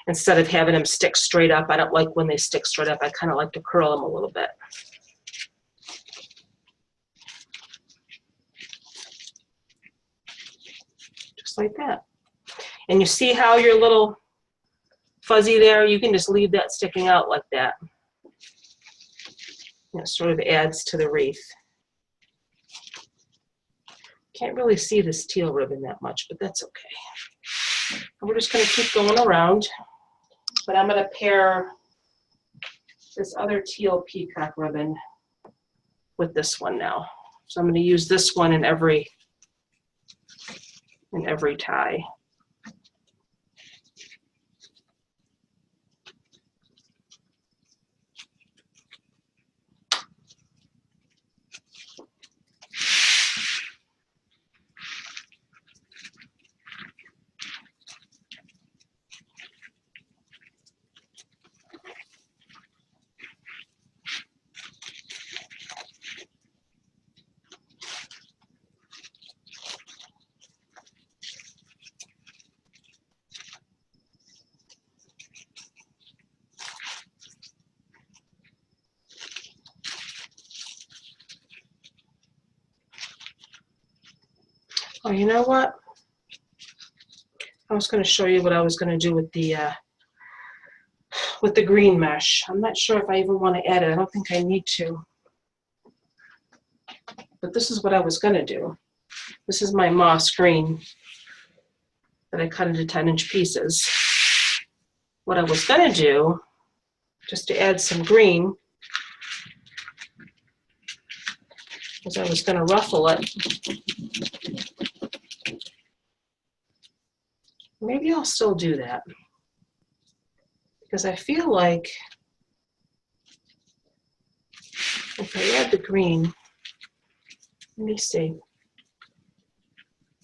Instead of having them stick straight up. I don't like when they stick straight up. I kind of like to curl them a little bit. Just like that. And you see how your little fuzzy there, you can just leave that sticking out like that. It sort of adds to the wreath. Can't really see this teal ribbon that much, but that's okay. And we're just going to keep going around. But I'm going to pair this other teal peacock ribbon with this one now. So I'm going to use this one in every in every tie. Oh, you know what? I was going to show you what I was going to do with the green mesh. I'm not sure if I even want to add it. I don't think I need to. But this is what I was going to do. This is my moss green that I cut into 10-inch pieces. What I was going to do, just to add some green, is I was going to ruffle it. Maybe I'll still do that, because I feel like if I add the green, let me see,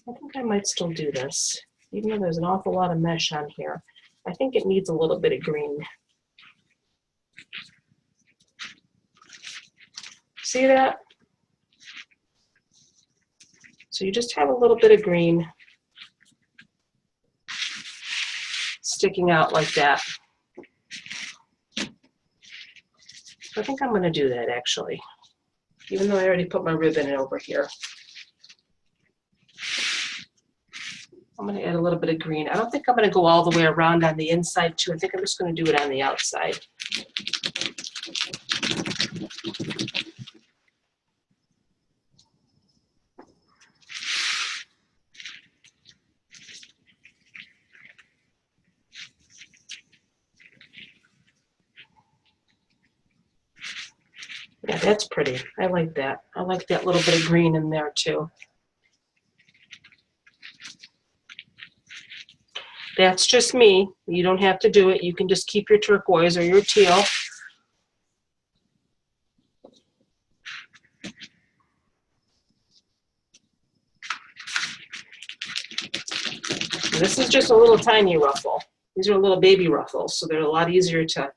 I think I might still do this, even though there's an awful lot of mesh on here. I think it needs a little bit of green. See that? So you just have a little bit of green sticking out like that. I think I'm going to do that actually, even though I already put my ribbon over here. I'm going to add a little bit of green. I don't think I'm going to go all the way around on the inside too. I think I'm just going to do it on the outside. Yeah, that's pretty. I like that. I like that little bit of green in there too. That's just me. You don't have to do it. You can just keep your turquoise or your teal. This is just a little tiny ruffle. These are little baby ruffles, so they're a lot easier to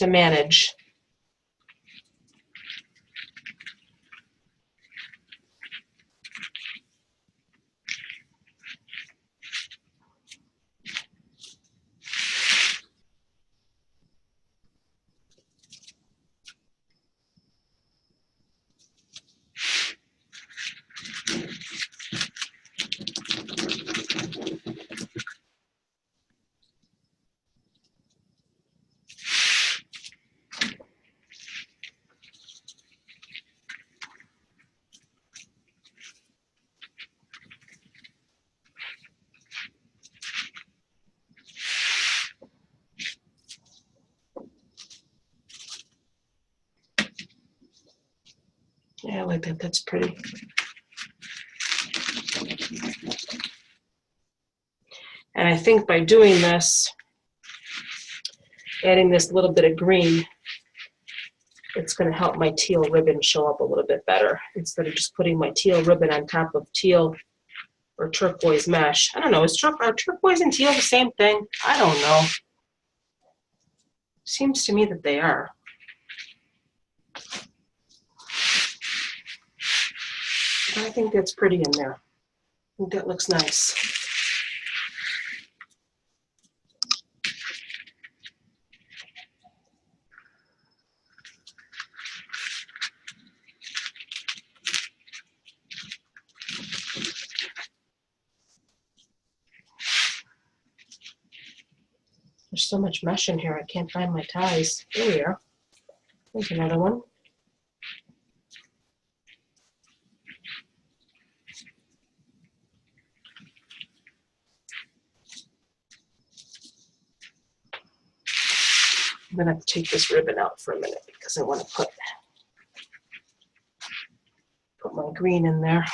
manage. Yeah, I like that. That's pretty. And I think by doing this, adding this little bit of green, it's going to help my teal ribbon show up a little bit better instead of just putting my teal ribbon on top of teal or turquoise mesh. I don't know. Are turquoise and teal the same thing? I don't know. Seems to me that they are. I think that's pretty in there. I think that looks nice. There's so much mesh in here, I can't find my ties. There we are. There's another one. I'm gonna have to take this ribbon out for a minute because I want to put my green in there.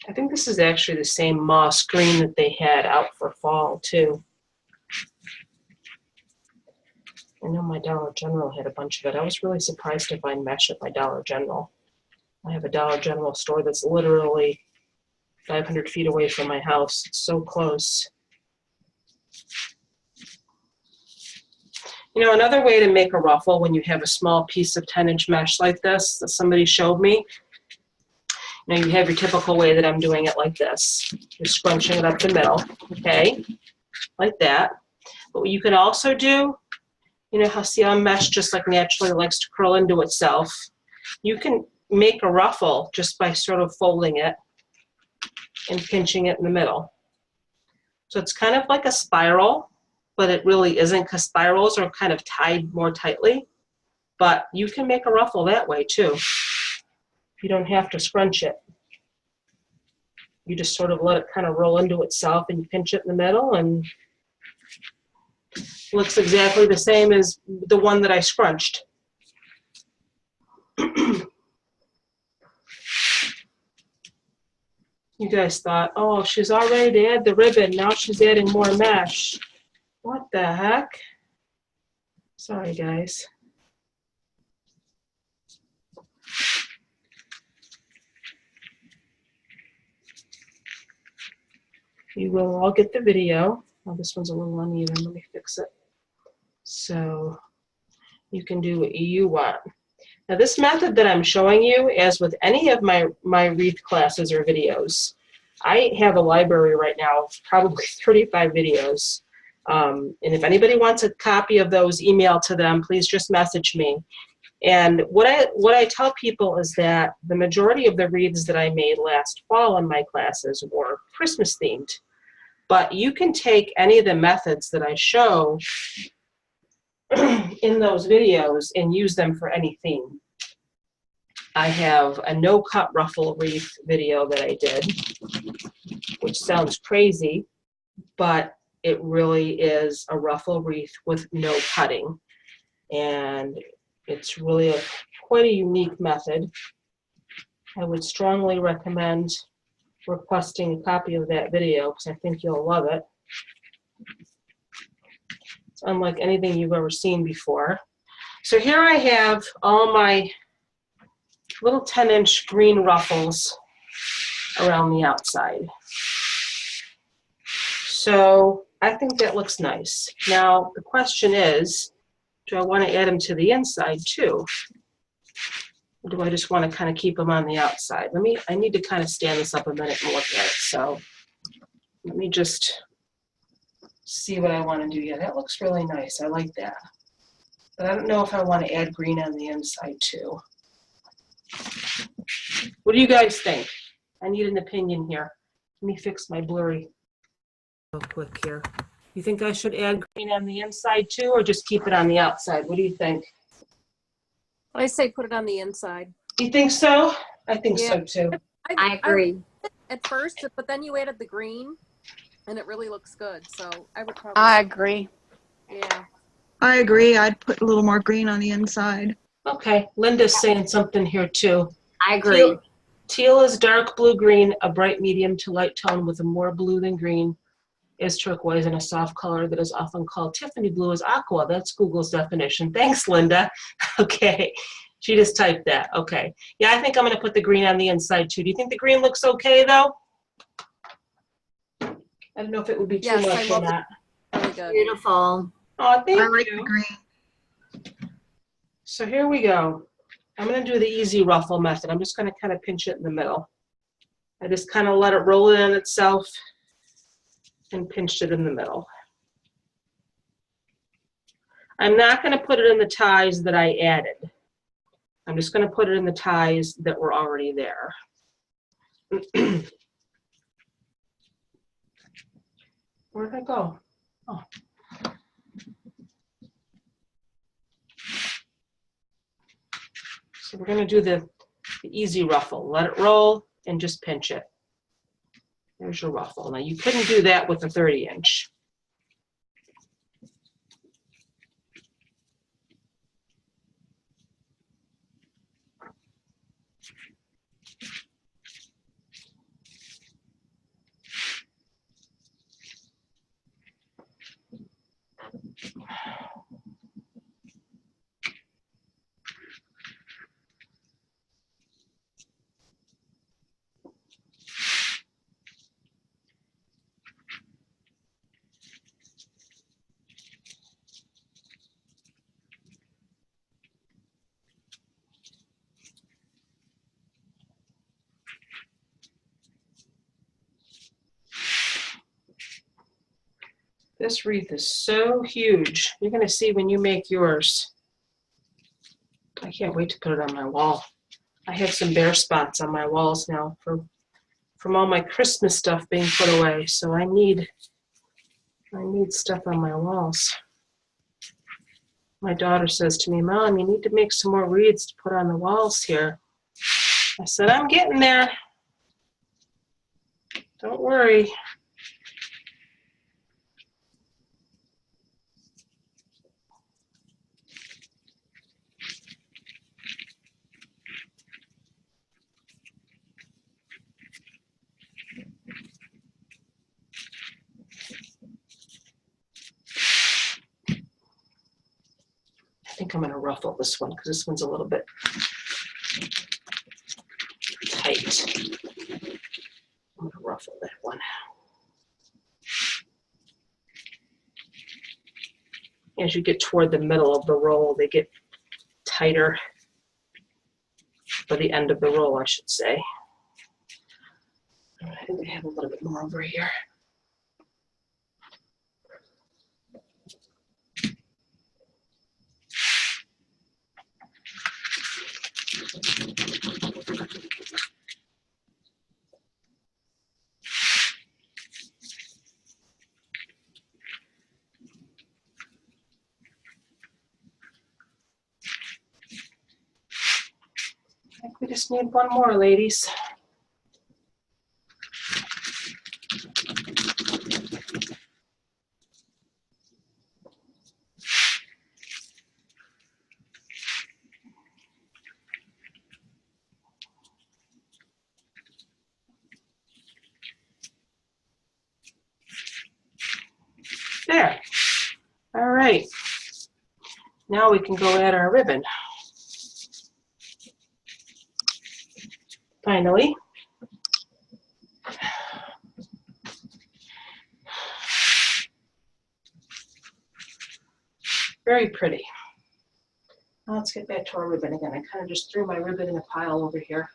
I think this is actually the same moss green that they had out for fall too. I know my Dollar General had a bunch of it. I was really surprised to find mesh at my Dollar General. I have a Dollar General store that's literally 500 feet away from my house. It's so close. You know, another way to make a ruffle when you have a small piece of 10-inch mesh like this that somebody showed me, you know, you have your typical way that I'm doing it like this. You're scrunching it up the middle, okay, like that. But what you can also do, you know how see how mesh just like naturally likes to curl into itself. You can make a ruffle just by sort of folding it and pinching it in the middle. So it's kind of like a spiral, but it really isn't because spirals are kind of tied more tightly. But you can make a ruffle that way too. You don't have to scrunch it. You just sort of let it kind of roll into itself and you pinch it in the middle and it looks exactly the same as the one that I scrunched. You guys thought, oh, she's already to add the ribbon, now she's adding more mesh. What the heck? Sorry, guys. You will all get the video. Oh, this one's a little uneven. Let me fix it. So you can do what you want. Now this method that I'm showing you, as with any of my Wreath classes or videos, I have a library right now of probably 35 videos. And if anybody wants a copy of those, email to them, please just message me. And what I tell people is that the majority of the wreaths that I made last fall in my classes were Christmas themed. But you can take any of the methods that I show in those videos and use them for any theme. I have a no-cut ruffle wreath video that I did, which sounds crazy, but it really is a ruffle wreath with no cutting. And it's really quite a unique method. I would strongly recommend requesting a copy of that video because I think you'll love it. It's unlike anything you've ever seen before. So here I have all my little 10-inch green ruffles around the outside. So I think that looks nice. Now the question is, do I want to add them to the inside too? Or do I just want to kind of keep them on the outside? I need to kind of stand this up a minute and look at it. So let me just see what I want to do. Yeah, that looks really nice. I like that. But I don't know if I want to add green on the inside too. What do you guys think? I need an opinion here. Let me fix my blurry real quick here. You think I should add green on the inside too, or just keep it on the outside? What do you think? I say put it on the inside. You think so? I think Yeah. so too. I agree. At first, but then you added the green, and it really looks good. So I would probably. I agree. Yeah. I agree. I'd put a little more green on the inside. Okay, Linda's saying something here too. I agree. Teal is dark blue-green, a bright medium to light tone with a more blue than green is turquoise, and a soft color that is often called Tiffany blue is aqua. That's Google's definition. Thanks, Linda. Okay, she just typed that. Okay. Yeah, I think I'm going to put the green on the inside too. Do you think the green looks okay though? I don't know if it would be too Yes, I much or love not. Really good. Beautiful. Oh, thank I like you. the green. So here we go. I'm going to do the easy ruffle method. I'm just going to kind of pinch it in the middle. I just kind of let it roll in on itself and pinched it in the middle. I'm not going to put it in the ties that I added. I'm just going to put it in the ties that were already there. Where did I go? Oh. So we're going to do the easy ruffle. Let it roll and just pinch it. There's your ruffle. Now you couldn't do that with a 30-inch. This wreath is so huge. You're going to see when you make yours. I can't wait to put it on my wall. I have some bare spots on my walls now from all my Christmas stuff being put away, so I need stuff on my walls. My daughter says to me, Mom, you need to make some more wreaths to put on the walls here. I said, I'm getting there. Don't worry. I think I'm going to ruffle this one because this one's a little bit tight. I'm going to ruffle that one. As you get toward the middle of the roll, they get tighter, or the end of the roll, I should say. I think I have a little bit more over here. I think we just need one more, ladies. There. All right. Now we can go add our ribbon. Finally. Very pretty. Now let's get back to our ribbon again. I kind of just threw my ribbon in a pile over here.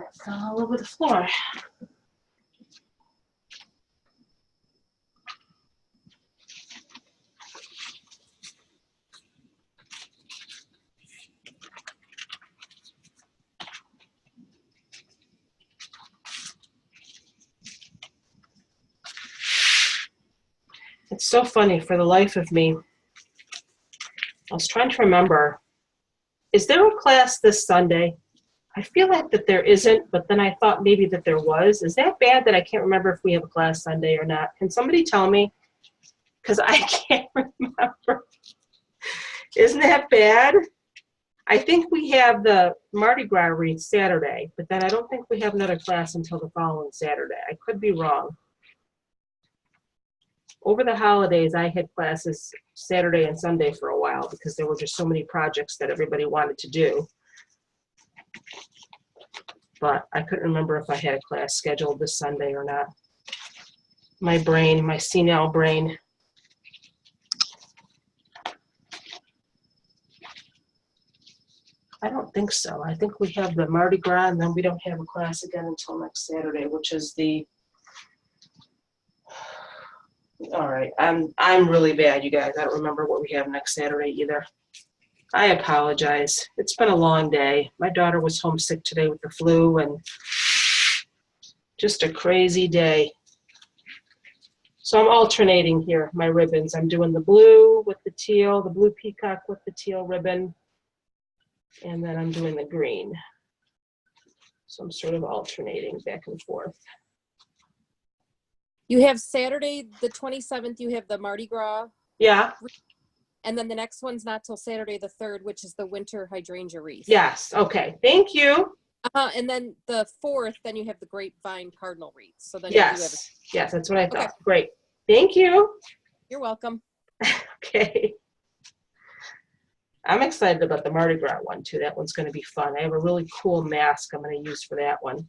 It's all over the floor. It's so funny, for the life of me. I was trying to remember, is there a class this Sunday? I feel like that there isn't, but then I thought maybe that there was. Is that bad that I can't remember if we have a class Sunday or not? Can somebody tell me? Because I can't remember. Isn't that bad? I think we have the Mardi Gras wreath Saturday, but then I don't think we have another class until the following Saturday. I could be wrong. Over the holidays, I had classes Saturday and Sunday for a while because there were just so many projects that everybody wanted to do. But I couldn't remember if I had a class scheduled this Sunday or not. My brain, my senile brain. I don't think so. I think we have the Mardi Gras, and then we don't have a class again until next Saturday, which is the... All right, I'm really bad, you guys. I don't remember what we have next Saturday either. I apologize. It's been a long day. My daughter was homesick today with the flu, and just a crazy day. So I'm alternating here, my ribbons. I'm doing the blue with the teal, the blue peacock with the teal ribbon, and then I'm doing the green. So I'm sort of alternating back and forth. You have Saturday the 27th, you have the Mardi Gras, Yeah. And then the next one's not till Saturday the 3rd, which is the winter hydrangea wreath. Yes, okay, thank you. And then the 4th, then you have the grapevine cardinal wreath. So then you do have Yes, that's what I thought. Okay. Great, thank you. You're welcome. Okay. I'm excited about the Mardi Gras one too. That one's going to be fun. I have a really cool mask I'm going to use for that one.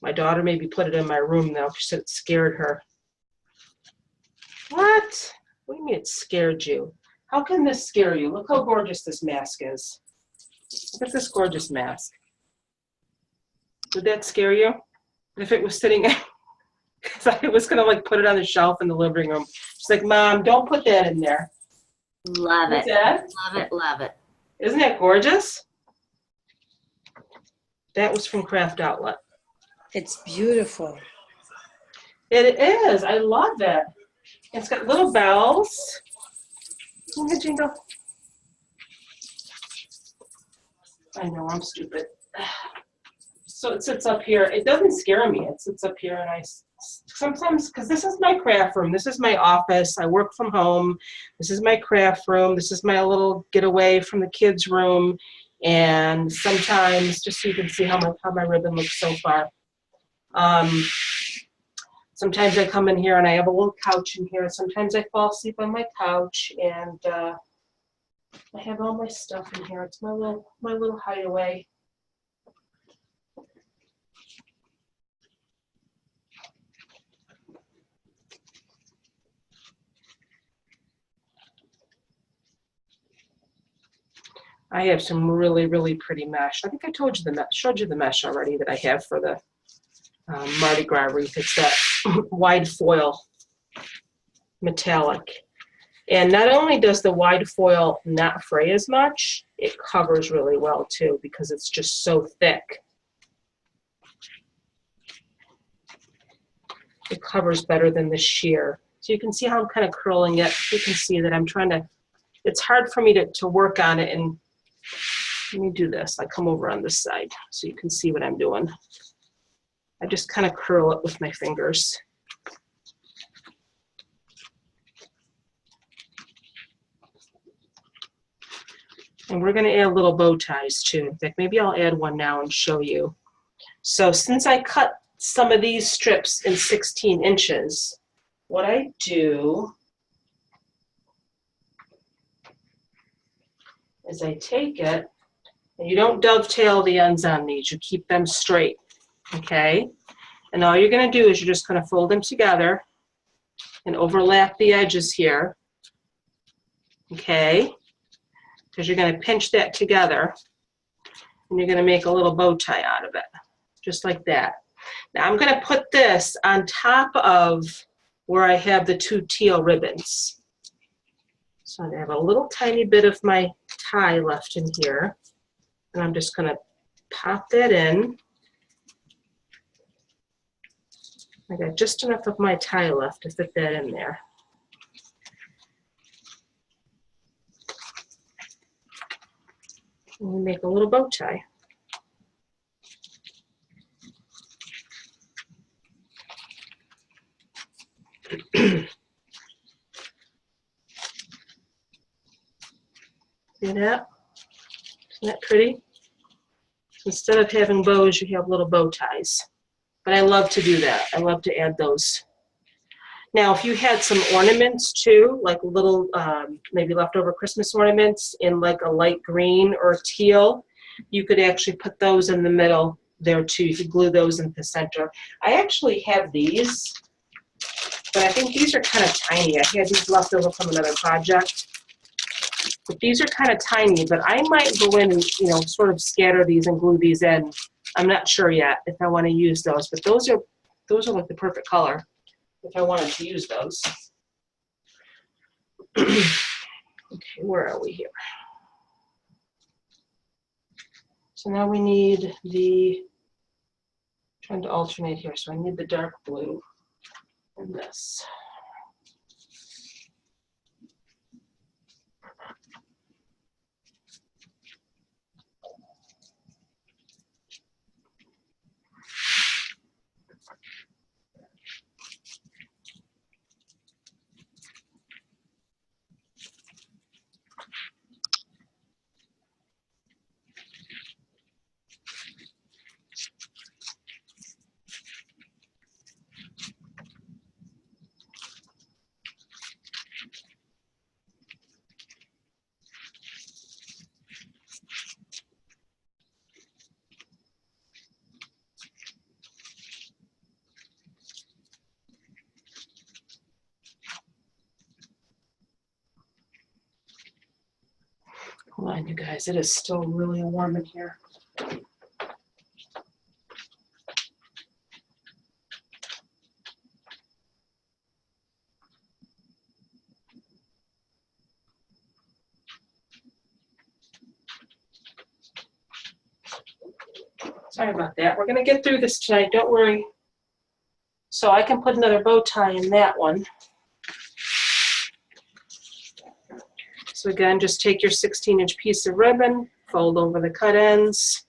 My daughter maybe put it in my room though. She said it scared her. What? What do you mean it scared you? How can this scare you? Look how gorgeous this mask is. Look at this gorgeous mask. Would that scare you? If it was sitting, because I was going to like put it on the shelf in the living room. She's like, Mom, don't put that in there. Love What's it. that? Love it. Love it. Isn't that gorgeous? That was from Craft Outlet. It's beautiful. It is. I love it. It's got little bells. Look at Jingle. I know, I'm stupid. So it sits up here. It doesn't scare me. It sits up here and I sometimes, because this is my craft room. This is my office. I work from home. This is my craft room. This is my little getaway from the kids' room. And sometimes, just so you can see how my ribbon looks so far. Sometimes I come in here and I have a little couch in here. Sometimes I fall asleep on my couch and I have all my stuff in here. It's my little hideaway. I have some really, really pretty mesh. I think I told you showed you the mesh already that I have for the Mardi Gras wreath. It's that wide foil metallic. And not only does the wide foil not fray as much, it covers really well too because it's just so thick. It covers better than the sheer. So you can see how I'm kind of curling it. You can see that I'm trying to, it's hard for me to work on it. And let me do this. I come over on this side so you can see what I'm doing. I just kind of curl it with my fingers. And we're going to add little bow ties too. In fact, maybe I'll add one now and show you. So since I cut some of these strips in 16 inches, what I do is I take it, and you don't dovetail the ends on these, you keep them straight, okay? And all you're going to do is you're just going to fold them together and overlap the edges here, okay? Because you're going to pinch that together and you're going to make a little bow tie out of it, just like that. Now I'm going to put this on top of where I have the two teal ribbons. So I have a little tiny bit of my tie left in here, and I'm just going to pop that in. I got just enough of my tie left to fit that in there. And we make a little bow tie. See that? Isn't that pretty? Instead of having bows, you have little bow ties. But I love to do that. I love to add those. Now, if you had some ornaments too, like little maybe leftover Christmas ornaments in like a light green or teal, you could actually put those in the middle there too. You could glue those in the center. I actually have these, but I think these are kind of tiny. I had these left over from another project. But these are kind of tiny, but I might go in and, you know, sort of scatter these and glue these in. I'm not sure yet if I want to use those, but those are like the perfect color if I wanted to use those. Okay, where are we here? So now we need trying to alternate here, so I need the dark blue and this. Hold on, you guys, it is still really warm in here. Sorry about that. We're gonna get through this tonight, don't worry. So I can put another bow tie in that one. So again, just take your 16-inch piece of ribbon, fold over the cut ends,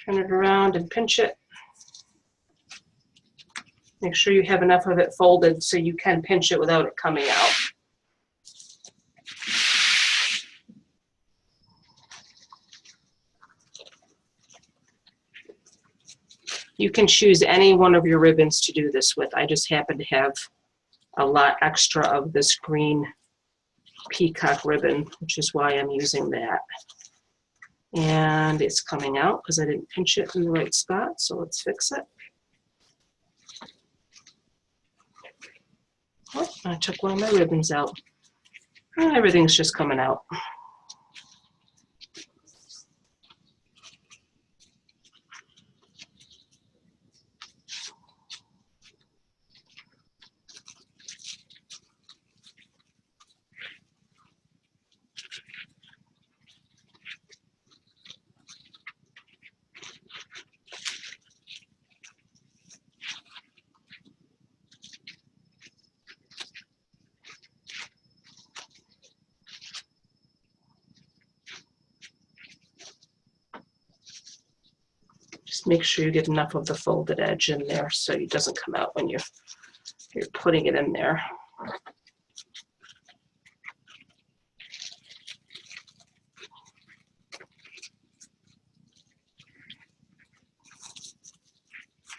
turn it around and pinch it. Make sure you have enough of it folded so you can pinch it without it coming out. You can choose any one of your ribbons to do this with. I just happen to have a lot extra of this green peacock ribbon, which is why I'm using that. And it's coming out because I didn't pinch it in the right spot, so let's fix it. Oh, I took one of my ribbons out. And everything's just coming out. Just make sure you get enough of the folded edge in there so it doesn't come out when you're putting it in there.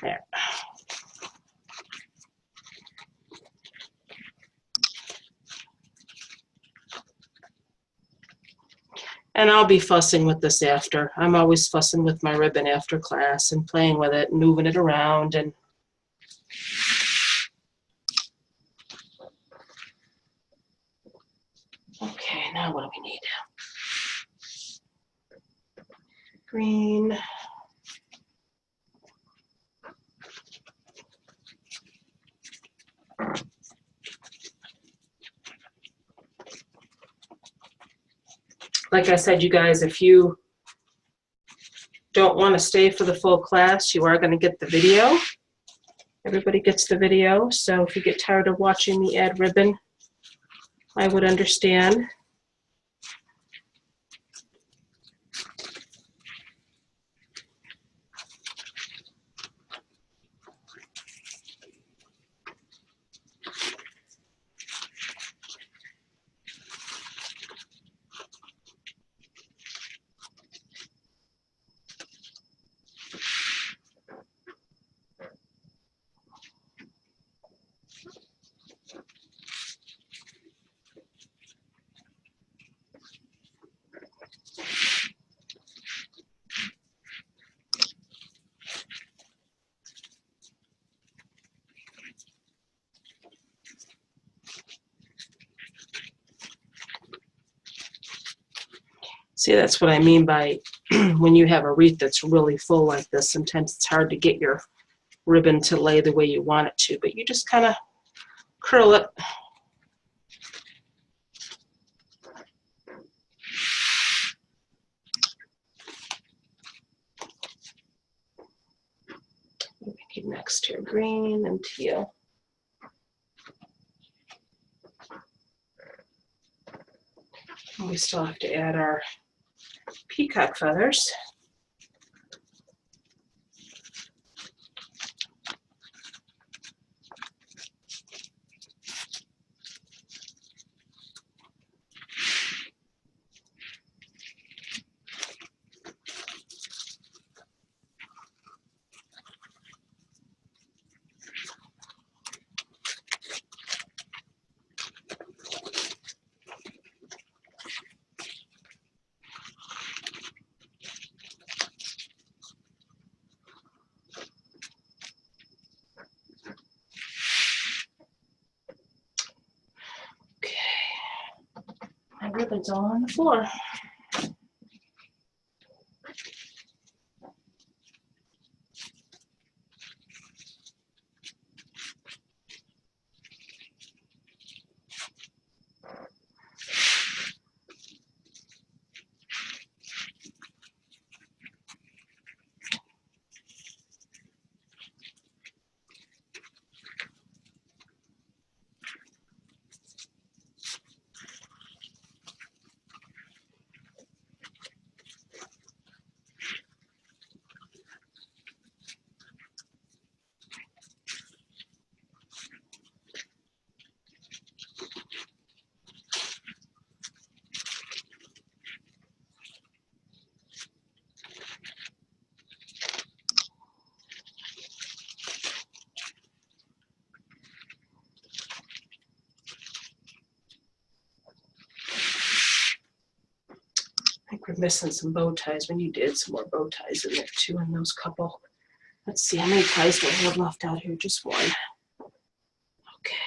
There. And I'll be fussing with this after. I'm always fussing with my ribbon after class and playing with it, moving it around. And okay, now what do we need? Green. Like I said, you guys, if you don't want to stay for the full class, you are going to get the video. Everybody gets the video, so if you get tired of watching me add ribbon, I would understand. See, that's what I mean by when you have a wreath that's really full like this, sometimes it's hard to get your ribbon to lay the way you want it to, but you just kind of curl it. What do we need next here? Green and teal. And we still have to add our peacock feathers. My ribbon's all on the floor. I think we're missing some bow ties. We need to add some more bow ties in there too in those couple. Let's see, how many ties do I have left out here? Just one. Okay.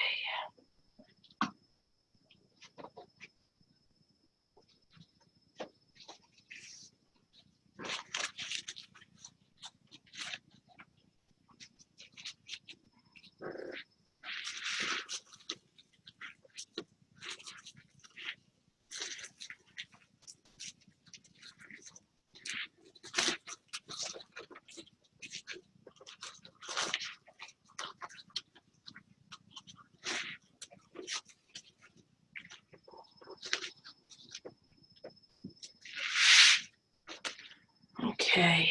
Okay.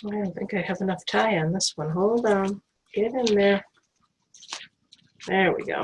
I don't think I have enough tie on this one. Hold on. Get in there. There we go.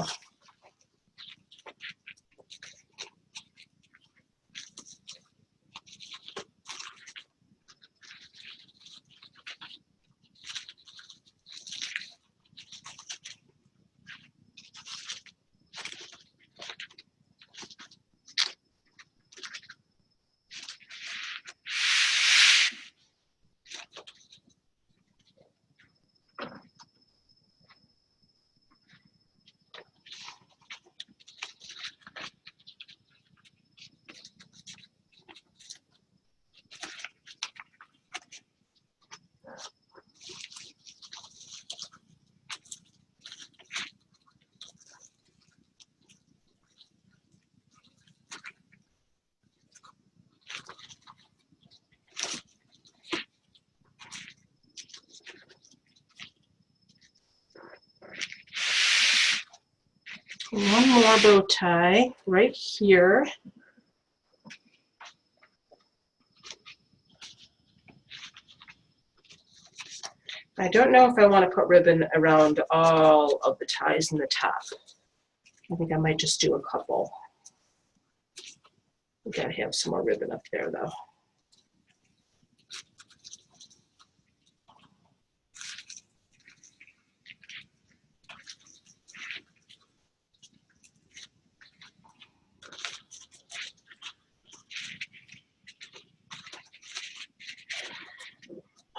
One more bow tie right here. I don't know if I want to put ribbon around all of the ties in the top. I think I might just do a couple. We gotta have some more ribbon up there though.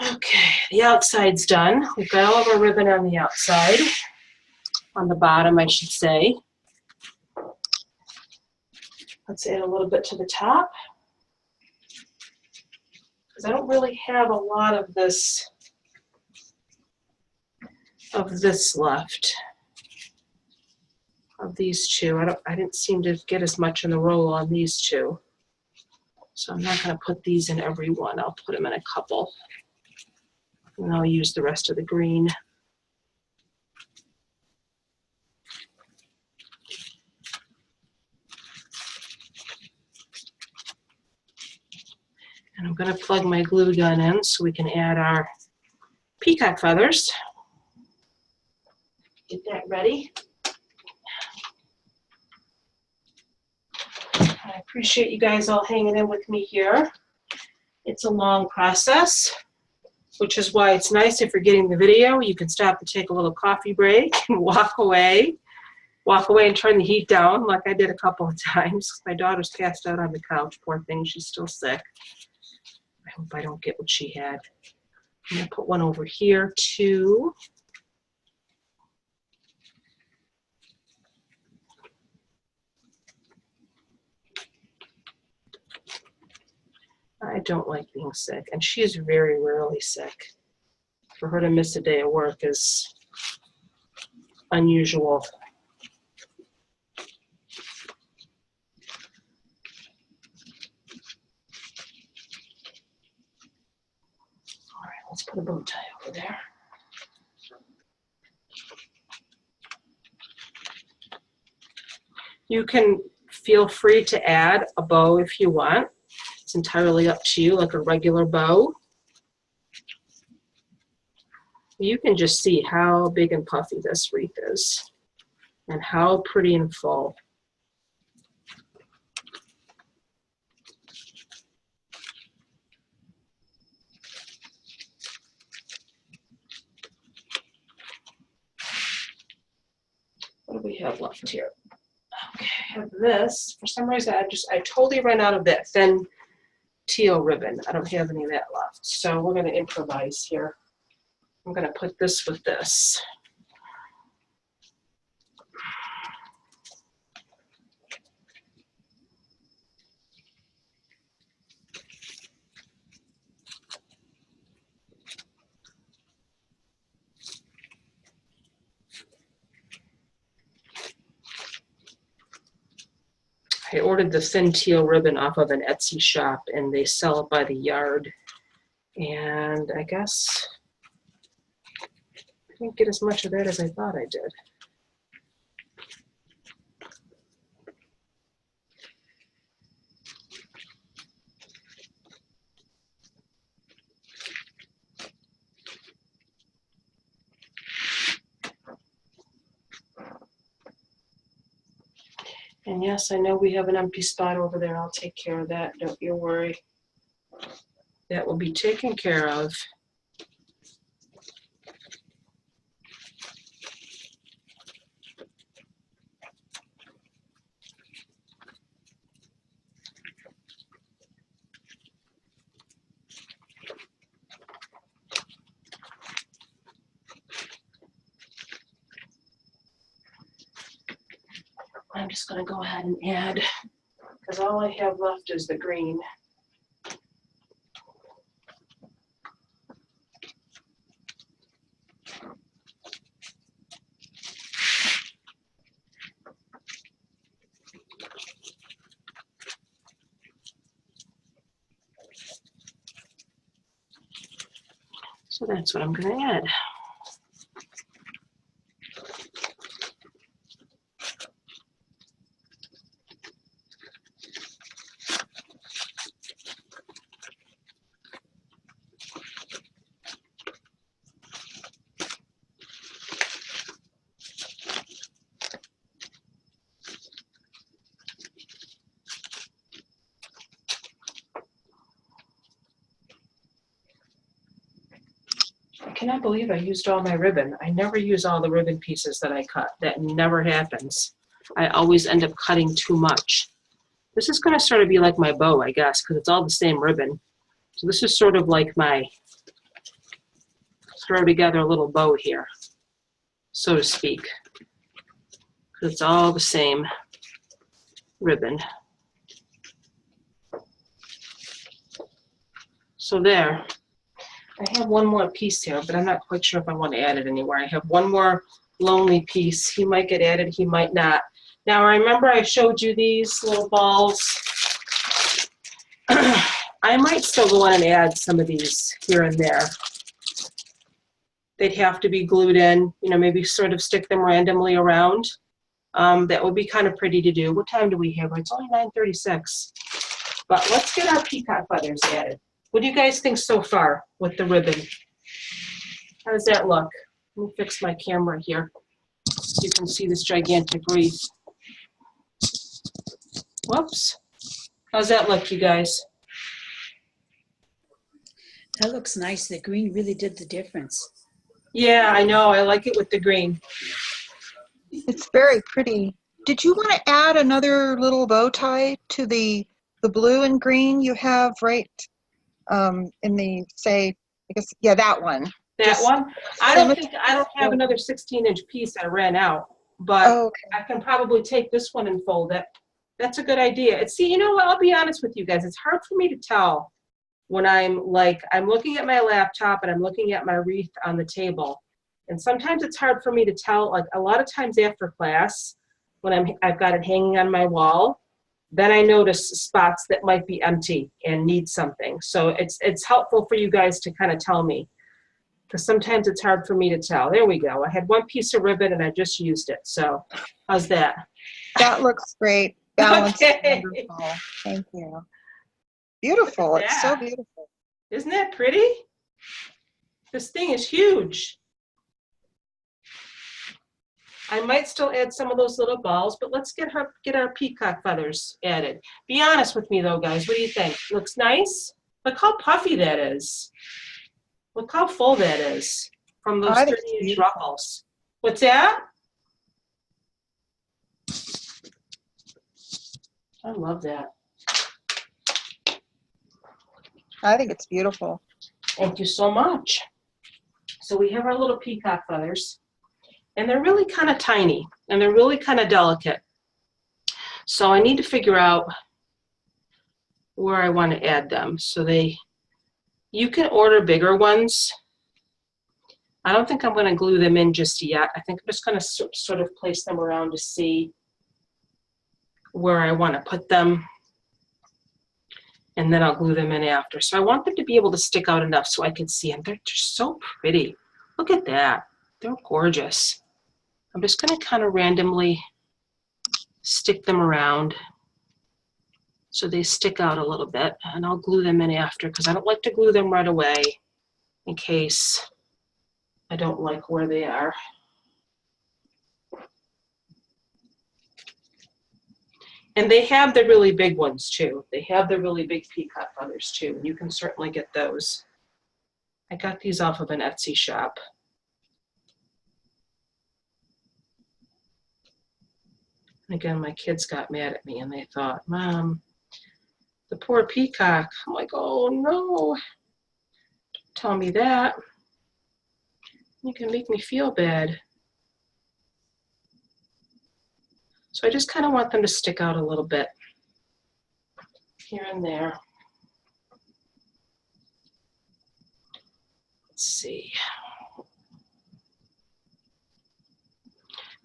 Okay, the outside's done. We've got all of our ribbon on the outside, on the bottom, I should say. Let's add a little bit to the top, because I don't really have a lot of this left, of these two. I didn't seem to get as much in the roll on these two, so I'm not going to put these in every one. I'll put them in a couple. And I'll use the rest of the green. And I'm going to plug my glue gun in so we can add our peacock feathers. Get that ready. I appreciate you guys all hanging in with me here. It's a long process. which is why it's nice if you're getting the video, you can stop and take a little coffee break and walk away and turn the heat down like I did a couple of times. My daughter's passed out on the couch, poor thing, she's still sick. I hope I don't get what she had. I'm gonna put one over here too. I don't like being sick, and she's very rarely sick. For her to miss a day of work is unusual. All right, let's put a bow tie over there. You can feel free to add a bow if you want. It's entirely up to you, like a regular bow. You can just see how big and puffy this wreath is and how pretty and full. What do we have left here? Okay, I have this. For some reason, I totally ran out of that thin teal ribbon. I don't have any of that left. So we're going to improvise here. I'm going to put this with this. I ordered the thin teal ribbon off of an Etsy shop, and they sell it by the yard. And I guess I didn't get as much of that as I thought I did. And yes, I know we have an empty spot over there. I'll take care of that. Don't you worry. That will be taken care of. I'm just going to go ahead and add, because all I have left is the green. So that's what I'm going to add. I cannot believe I used all my ribbon. I never use all the ribbon pieces that I cut. That never happens. I always end up cutting too much. This is going to sort of be like my bow, I guess, because it's all the same ribbon. So this is sort of like my throw together a little bow here, so to speak. Because it's all the same ribbon. So there. I have one more piece here, but I'm not quite sure if I want to add it anywhere. I have one more lonely piece. He might get added, he might not. Now, remember I showed you these little balls? I might still go in and add some of these here and there. They'd have to be glued in, you know, maybe sort of stick them randomly around. That would be kind of pretty to do. What time do we have? It's only 9:36. But let's get our peacock feathers added. What do you guys think so far with the ribbon? How does that look? Let me fix my camera here so you can see this gigantic wreath. Whoops. How's that look, you guys? That looks nice. The green really did the difference. Yeah, I know. I like it with the green. It's very pretty. Did you want to add another little bow tie to the blue and green you have right in the, say, I guess, yeah, that one. That Just one? I don't have another 16-inch piece. I ran out, but Oh, okay. I can probably take this one and fold it. That's a good idea. And see, you know what? I'll be honest with you guys. It's hard for me to tell when I'm looking at my laptop and I'm looking at my wreath on the table. And sometimes it's hard for me to tell, like a lot of times after class, when I've got it hanging on my wall, then I notice spots that might be empty and need something. So it's helpful for you guys to kind of tell me, because sometimes it's hard for me to tell. There we go. I had one piece of ribbon and I just used it. So how's that? That looks great. Balance is Okay. wonderful. Thank you. Beautiful. It's so that. beautiful. Isn't that pretty? This thing is huge. I might still add some of those little balls, but let's get our peacock feathers added. Be honest with me though, guys. What do you think? Looks nice? Look how puffy that is. Look how full that is from those I think it's 30-inch beautiful. ruffles. What's that? I love that. I think it's beautiful. Thank you so much. So we have our little peacock feathers, and they're really kind of tiny, and they're really kind of delicate. So I need to figure out where I want to add them. So you can order bigger ones. I don't think I'm going to glue them in just yet. I think I'm just going to sort of place them around to see where I want to put them, and then I'll glue them in after. So I want them to be able to stick out enough so I can see them. They're just so pretty. Look at that. They're gorgeous. I'm just going to kind of randomly stick them around so they stick out a little bit, and I'll glue them in after because I don't like to glue them right away in case I don't like where they are. And they have the really big ones too. They have the really big peacock feathers too. You can certainly get those. I got these off of an Etsy shop. Again, my kids got mad at me and they thought, Mom, the poor peacock. I'm like, oh no, don't tell me that. You can make me feel bad. So I just kind of want them to stick out a little bit here and there. Let's see.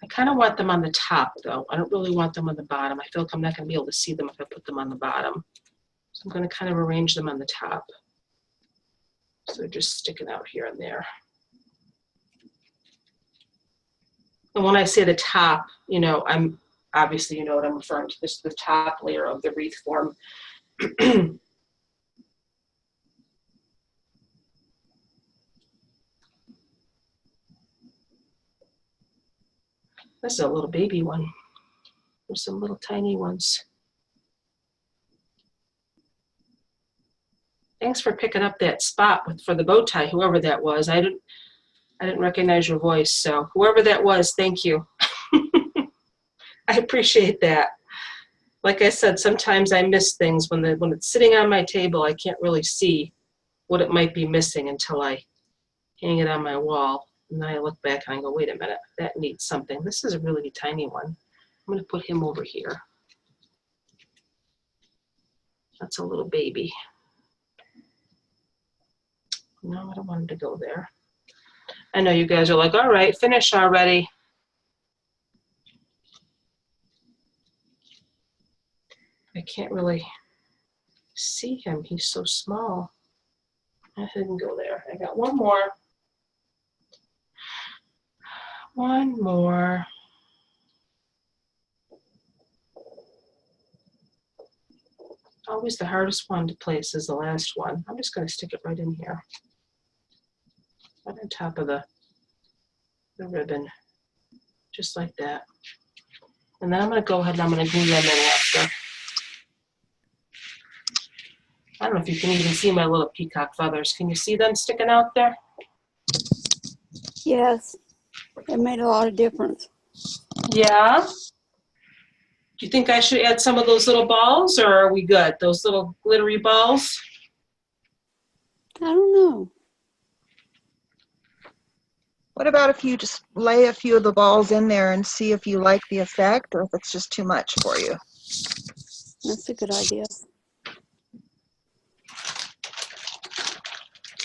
I kind of want them on the top though. I don't really want them on the bottom. I feel like I'm not going to be able to see them if I put them on the bottom. So I'm going to kind of arrange them on the top. So they're just sticking out here and there. And when I say the top, you know, obviously you know what I'm referring to. This is the top layer of the wreath form. This is a little baby one. There's some little tiny ones. Thanks for picking up that spot for the bow tie, whoever that was. I didn't recognize your voice, so whoever that was, thank you. I appreciate that. Like I said, sometimes I miss things when it's sitting on my table. I can't really see what it might be missing until I hang it on my wall. And then I look back and I go, wait a minute, that needs something. This is a really tiny one. I'm going to put him over here. That's a little baby. No, I don't want him to go there. I know you guys are like, all right, finish already. I can't really see him. He's so small. I didn't go there. I got one more. One more. Always the hardest one to place is the last one. I'm just going to stick it right in here. Right on top of the ribbon. Just like that. And then I'm going to go ahead and I'm going to glue them in after. I don't know if you can even see my little peacock feathers. Can you see them sticking out there? Yes, it made a lot of difference. Yeah. Do you think I should add some of those little balls, or are we good? Those little glittery balls? I don't know. What about if you just lay a few of the balls in there and see if you like the effect or if it's just too much for you? That's a good idea.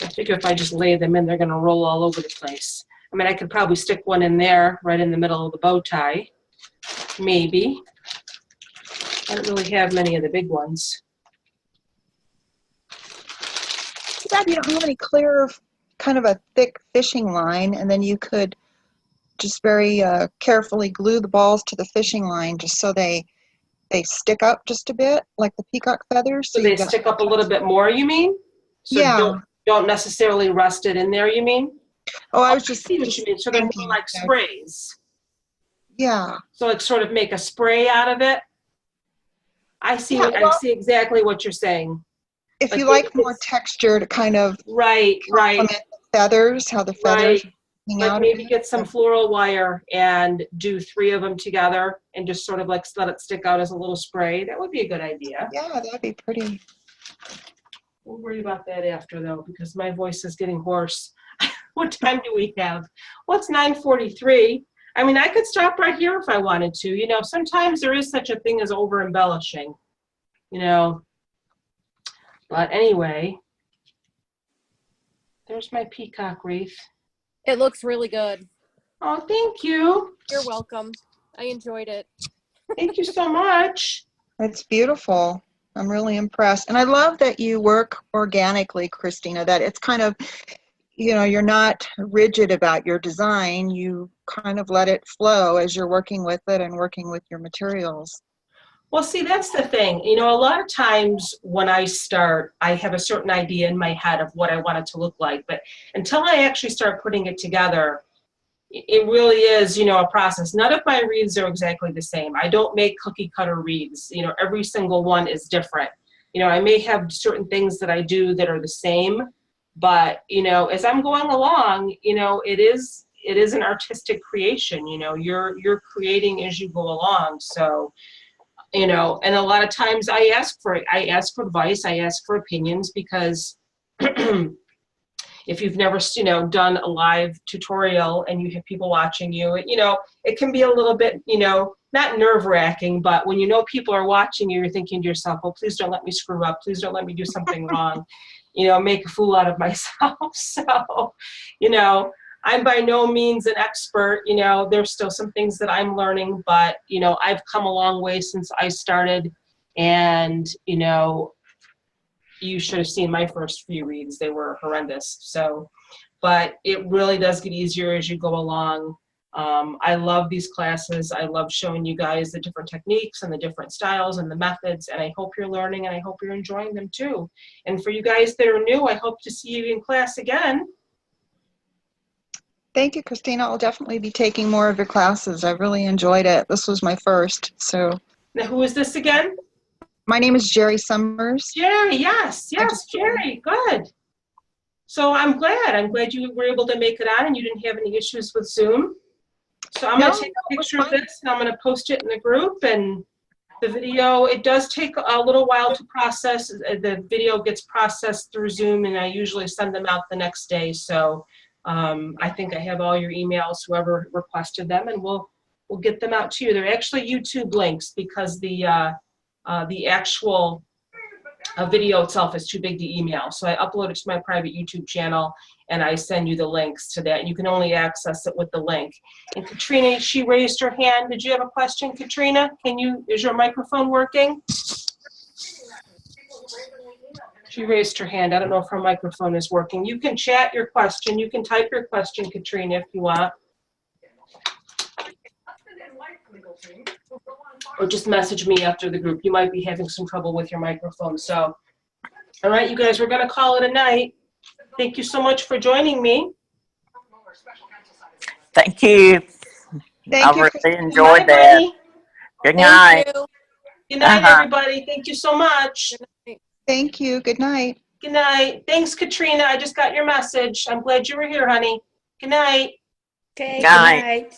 I figure if I just lay them in, they're going to roll all over the place. I mean, I could probably stick one in there right in the middle of the bow tie. Maybe. I don't really have many of the big ones. Too bad you don't have any clear, kind of a thick fishing line, and then you could just very carefully glue the balls to the fishing line just so they stick up just a bit, like the peacock feathers. So they stick up a little bit more, you mean? So yeah. Don't necessarily rust it in there, you mean? Oh, I was just see what you mean. So they're more like sprays. Yeah. So like sort of make a spray out of it. I see. Yeah, well, I see exactly what you're saying. If you like more texture to kind of complement the feathers, how the feathers hang like out. maybe get some floral wire and do 3 of them together and just sort of like let it stick out as a little spray. That would be a good idea. Yeah, that'd be pretty. We'll worry about that after though, because my voice is getting hoarse. What time do we have? Well, it's 9:43. I mean, I could stop right here if I wanted to. You know, sometimes there is such a thing as over embellishing, you know. But anyway, there's my peacock wreath. It looks really good. Oh, thank you. You're welcome. I enjoyed it. Thank you so much. It's beautiful. I'm really impressed. And I love that you work organically, Christina, that it's kind of, you know, you're not rigid about your design. You kind of let it flow as you're working with it and working with your materials. Well, see, that's the thing. You know, a lot of times when I start, I have a certain idea in my head of what I want it to look like. But until I actually start putting it together, it really is, you know, a process. None of my wreaths are exactly the same. I don't make cookie cutter wreaths. You know, every single one is different. You know, I may have certain things that I do that are the same, but, you know, as I'm going along, you know, it is an artistic creation. You know, you're creating as you go along. So, you know, and a lot of times I ask for advice, I ask for opinions, because if you've never, you know, done a live tutorial and you have people watching you, you know, it can be a little bit, you know, not nerve-wracking, but when you know people are watching you, you're thinking to yourself, well, please don't let me screw up. Please don't let me do something wrong, you know, make a fool out of myself. So, you know, I'm by no means an expert. You know, there's still some things that I'm learning, but, you know, I've come a long way since I started, and, you know, you should have seen my first few reads. They were horrendous. So, but it really does get easier as you go along. I love these classes. I love showing you guys the different techniques and the different styles and the methods, and I hope you're learning and I hope you're enjoying them too. And for you guys that are new, I hope to see you in class again. Thank you, Christina. I'll definitely be taking more of your classes. I really enjoyed it. This was my first, so. Now, who is this again? My name is Jerry Summers. Jerry, yes, Jerry, good. So I'm glad you were able to make it on and you didn't have any issues with Zoom. So I'm going to take a picture of this and I'm going to post it in the group, and the video, it does take a little while to process. The video gets processed through Zoom, and I usually send them out the next day. So I think I have all your emails, whoever requested them, and we'll get them out to you. They're actually YouTube links because the actual video itself is too big to email. So I upload it to my private YouTube channel and I send you the links to that. You can only access it with the link. And Katrina, she raised her hand. Did you have a question, Katrina? Is your microphone working? She raised her hand. I don't know if her microphone is working. You can chat your question. You can type your question, Katrina, if you want. Or just message me after the group. You might be having some trouble with your microphone. So, all right, you guys, we're going to call it a night. Thank you so much for joining me. Thank you. Thank you. I really enjoyed that. Good night. Thank you. Good night, everybody. Thank you so much. Good night. Thank you. Good night. Good night. Thanks, Katrina. I just got your message. I'm glad you were here, honey. Good night. Okay, good Night. night.